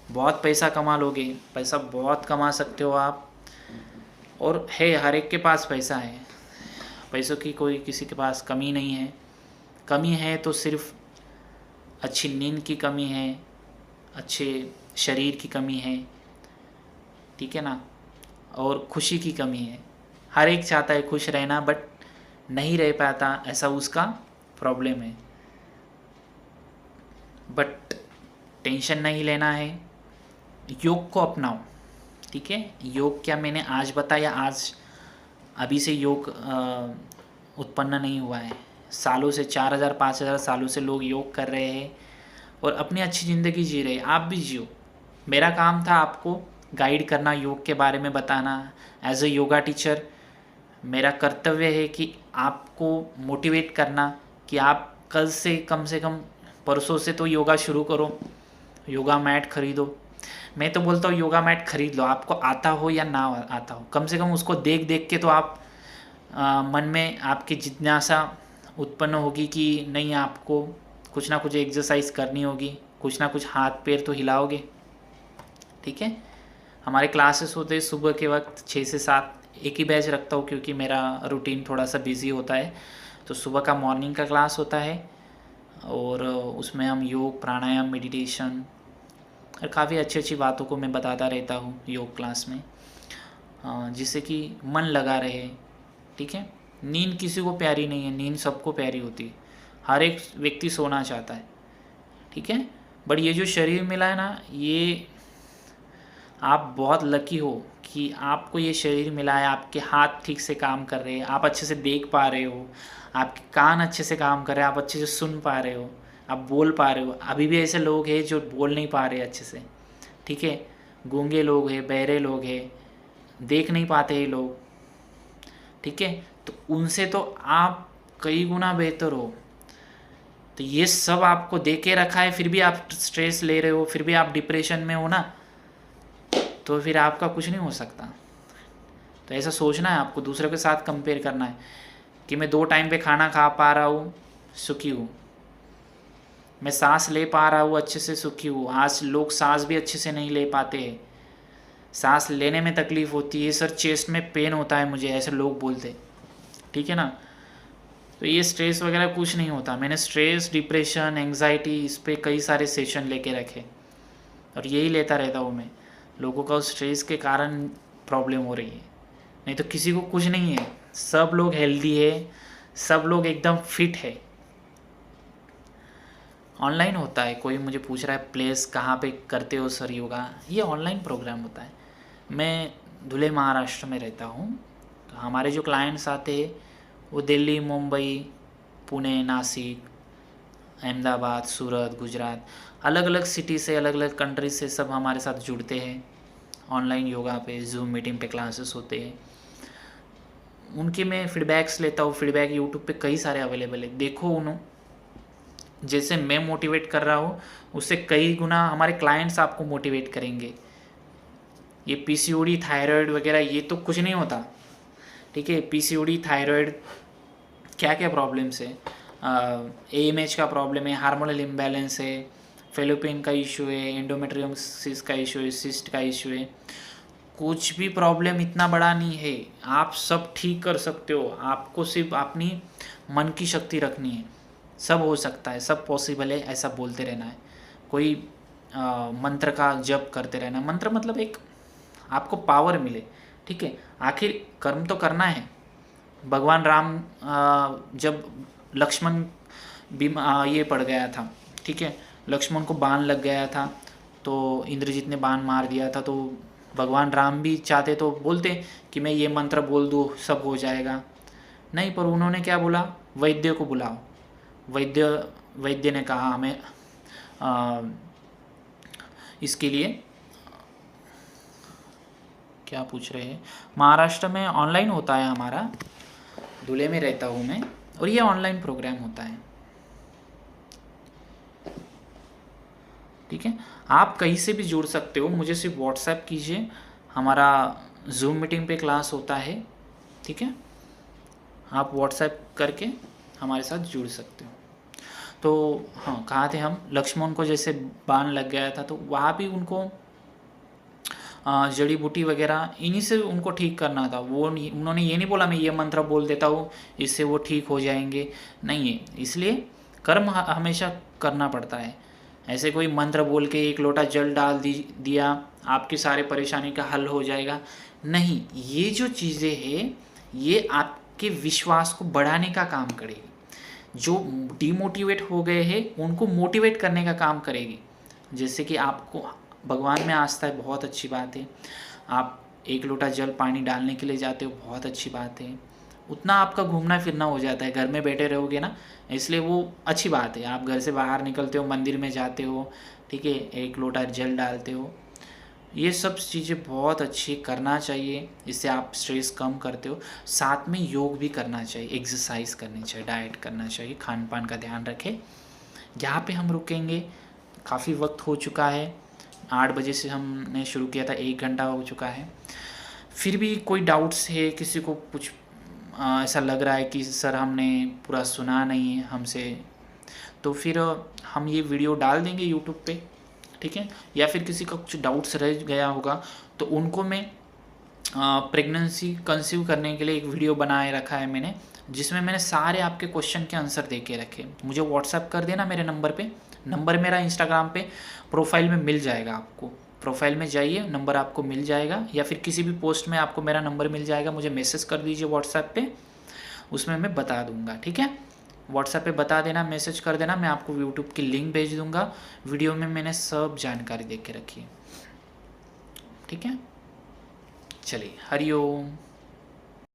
बहुत पैसा कमा लोगे, पैसा बहुत कमा सकते हो आप। और है, हर एक के पास पैसा है, पैसों की कोई किसी के पास कमी नहीं है। कमी है तो सिर्फ अच्छी नींद की कमी है, अच्छे शरीर की कमी है, ठीक है ना, और खुशी की कमी है। हर एक चाहता है खुश रहना, बट नहीं रह पाता, ऐसा उसका प्रॉब्लम है। बट टेंशन नहीं लेना है, योग को अपनाओ, ठीक है। योग क्या मैंने आज बताया, आज अभी से योग उत्पन्न नहीं हुआ है। सालों से 4000-5000 सालों से लोग योग कर रहे हैं और अपनी अच्छी ज़िंदगी जी रहे हैं। आप भी जियो। मेरा काम था आपको गाइड करना, योग के बारे में बताना। एज अ योगा टीचर मेरा कर्तव्य है कि आपको मोटिवेट करना कि आप कल से कम परसों से तो योगा शुरू करो, योगा मैट खरीदो। मैं तो बोलता हूँ योगा मैट खरीद लो, आपको आता हो या ना आता हो, कम से कम उसको देख देख के तो आप मन में आपकी जिज्ञासा उत्पन्न होगी कि नहीं, आपको कुछ ना कुछ एक्सरसाइज करनी होगी, कुछ ना कुछ हाथ पैर तो हिलाओगे, ठीक है। हमारे क्लासेस होते हैं सुबह के वक्त 6 से 7, एक ही बैच रखता हूँ क्योंकि मेरा रूटीन थोड़ा सा बिजी होता है। तो सुबह का मॉर्निंग का क्लास होता है और उसमें हम योग, प्राणायाम, मेडिटेशन और काफ़ी अच्छी अच्छी बातों को मैं बताता रहता हूँ योग क्लास में, जिससे कि मन लगा रहे, ठीक है। नींद किसी को प्यारी नहीं है, नींद सबको प्यारी होती है। हर एक व्यक्ति सोना चाहता है, ठीक है। बट ये जो शरीर मिला है ना, ये आप बहुत लकी हो कि आपको ये शरीर मिला है। आपके हाथ ठीक से काम कर रहे हैं, आप अच्छे से देख पा रहे हो, आपके कान अच्छे से काम कर रहे हैं, आप अच्छे से सुन पा रहे हो, आप बोल पा रहे हो। अभी भी ऐसे लोग हैं जो बोल नहीं पा रहे अच्छे से, ठीक है। गूंगे लोग हैं, बहरे लोग हैं, देख नहीं पाते हैं लोग, ठीक है। तो उनसे तो आप कई गुना बेहतर हो। तो ये सब आपको दे के रखा है, फिर भी आप स्ट्रेस ले रहे हो, फिर भी आप डिप्रेशन में हो ना, तो फिर आपका कुछ नहीं हो सकता। तो ऐसा सोचना है आपको, दूसरों के साथ कंपेयर करना है कि मैं 2 टाइम पे खाना खा पा रहा हूँ, सुखी हूँ। मैं सांस ले पा रहा हूँ, अच्छे से सुखी हूँ। आज लोग सांस भी अच्छे से नहीं ले पाते हैं, सांस लेने में तकलीफ़ होती है, सर चेस्ट में पेन होता है मुझे, ऐसे लोग बोलते, ठीक है ना। तो ये स्ट्रेस वगैरह कुछ नहीं होता। मैंने स्ट्रेस, डिप्रेशन, एंग्जाइटी, इस पर कई सारे सेशन लेके रखे और यही लेता रहता हूँ मैं। लोगों का स्ट्रेस के कारण प्रॉब्लम हो रही है, नहीं तो किसी को कुछ नहीं है। सब लोग हेल्दी है, सब लोग एकदम फिट है। ऑनलाइन होता है। कोई मुझे पूछ रहा है प्लेस कहाँ पे करते हो सर योगा, ये ऑनलाइन प्रोग्राम होता है। मैं धुले महाराष्ट्र में रहता हूँ, तो हमारे जो क्लाइंट्स आते हैं वो दिल्ली, मुंबई, पुणे, नासिक, अहमदाबाद, सूरत, गुजरात, अलग अलग सिटी से, अलग अलग कंट्री से सब हमारे साथ जुड़ते हैं। ऑनलाइन योगा पे जूम मीटिंग पे क्लासेस होते हैं, उनके मैं फीडबैक्स लेता हूँ। फीडबैक यूट्यूब पे कई सारे अवेलेबल है, देखो उन्होंने जैसे मैं मोटिवेट कर रहा हूँ उससे कई गुना हमारे क्लाइंट्स आपको मोटिवेट करेंगे। ये पीसीओडी, थायराइड वगैरह ये तो कुछ नहीं होता, ठीक है। पीसीओडी, थायराइड, क्या क्या प्रॉब्लम्स है, एएमएच का प्रॉब्लम है, हार्मोनल इम्बैलेंस है, फेलोपियन का इशू है, एंडोमेट्रियोसिस का इशू है, सिस्ट का इशू है, कुछ भी प्रॉब्लम इतना बड़ा नहीं है, आप सब ठीक कर सकते हो। आपको सिर्फ अपनी मन की शक्ति रखनी है, सब हो सकता है, सब पॉसिबल है, ऐसा बोलते रहना है। कोई मंत्र का जप करते रहना, मंत्र मतलब एक आपको पावर मिले, ठीक है। आखिर कर्म तो करना है। भगवान राम जब लक्ष्मण ये पड़ गया था, ठीक है, लक्ष्मण को बाण लग गया था, तो इंद्रजीत ने बाण मार दिया था, तो भगवान राम भी चाहते तो बोलते कि मैं ये मंत्र बोल दूँ सब हो जाएगा, नहीं, पर उन्होंने क्या बोला, वैद्य को बुलाओ। वैद्य ने कहा हमें इसके लिए क्या पूछ रहे हैं। महाराष्ट्र में ऑनलाइन होता है हमारा, धुले में रहता हूँ मैं, और ये ऑनलाइन प्रोग्राम होता है, ठीक है। आप कहीं से भी जुड़ सकते हो, मुझे सिर्फ व्हाट्सएप कीजिए, हमारा जूम मीटिंग पे क्लास होता है, ठीक है। आप व्हाट्सएप करके हमारे साथ जुड़ सकते हो। तो हाँ, कहाँ थे हम, लक्ष्मण को जैसे बाण लग गया था, तो वहाँ भी उनको जड़ी बूटी वगैरह इन्हीं से उनको ठीक करना था। उन्होंने ये नहीं बोला मैं ये मंत्र बोल देता हूँ इससे वो ठीक हो जाएंगे, नहीं है। इसलिए कर्म हमेशा करना पड़ता है। ऐसे कोई मंत्र बोल के एक लोटा जल डाल दिया आपकी सारे परेशानी का हल हो जाएगा, नहीं। ये जो चीज़ें हैं ये आपके विश्वास को बढ़ाने का काम करेगी। जो डिमोटिवेट हो गए हैं उनको मोटिवेट करने का काम करेगी। जैसे कि आपको भगवान में आस्था है, बहुत अच्छी बात है। आप एक लोटा जल पानी डालने के लिए जाते हो, बहुत अच्छी बात है। उतना आपका घूमना फिरना हो जाता है, घर में बैठे रहोगे ना, इसलिए वो अच्छी बात है। आप घर से बाहर निकलते हो, मंदिर में जाते हो, ठीक है, एक लोटा जल डालते हो, ये सब चीज़ें बहुत अच्छी करना चाहिए। इससे आप स्ट्रेस कम करते हो। साथ में योग भी करना चाहिए, एक्सरसाइज करनी चाहिए, डाइट करना चाहिए, खान पान का ध्यान रखें। यहाँ पे हम रुकेंगे, काफ़ी वक्त हो चुका है, 8 बजे से हमने शुरू किया था, 1 घंटा हो चुका है। फिर भी कोई डाउट्स है, किसी को कुछ ऐसा लग रहा है कि सर हमने पूरा सुना नहीं है हमसे, तो फिर हम ये वीडियो डाल देंगे यूट्यूब पे, ठीक है। या फिर किसी का कुछ डाउट्स रह गया होगा तो उनको मैं प्रेगनेंसी कंसीव करने के लिए एक वीडियो बनाए रखा है मैंने, जिसमें मैंने सारे आपके क्वेश्चन के आंसर दे के रखे। मुझे व्हाट्सएप कर देना मेरे नंबर पे, नंबर मेरा इंस्टाग्राम पे प्रोफाइल में मिल जाएगा। आपको प्रोफाइल में जाइए, नंबर आपको मिल जाएगा, या फिर किसी भी पोस्ट में आपको मेरा नंबर मिल जाएगा। मुझे मैसेज कर दीजिए व्हाट्सएप पे, उसमें मैं बता दूंगा, ठीक है। व्हाट्सएप पे बता देना, मैसेज कर देना, मैं आपको यूट्यूब की लिंक भेज दूंगा। वीडियो में मैंने सब जानकारी दे के रखी है, ठीक है। चलिए, हरिओम।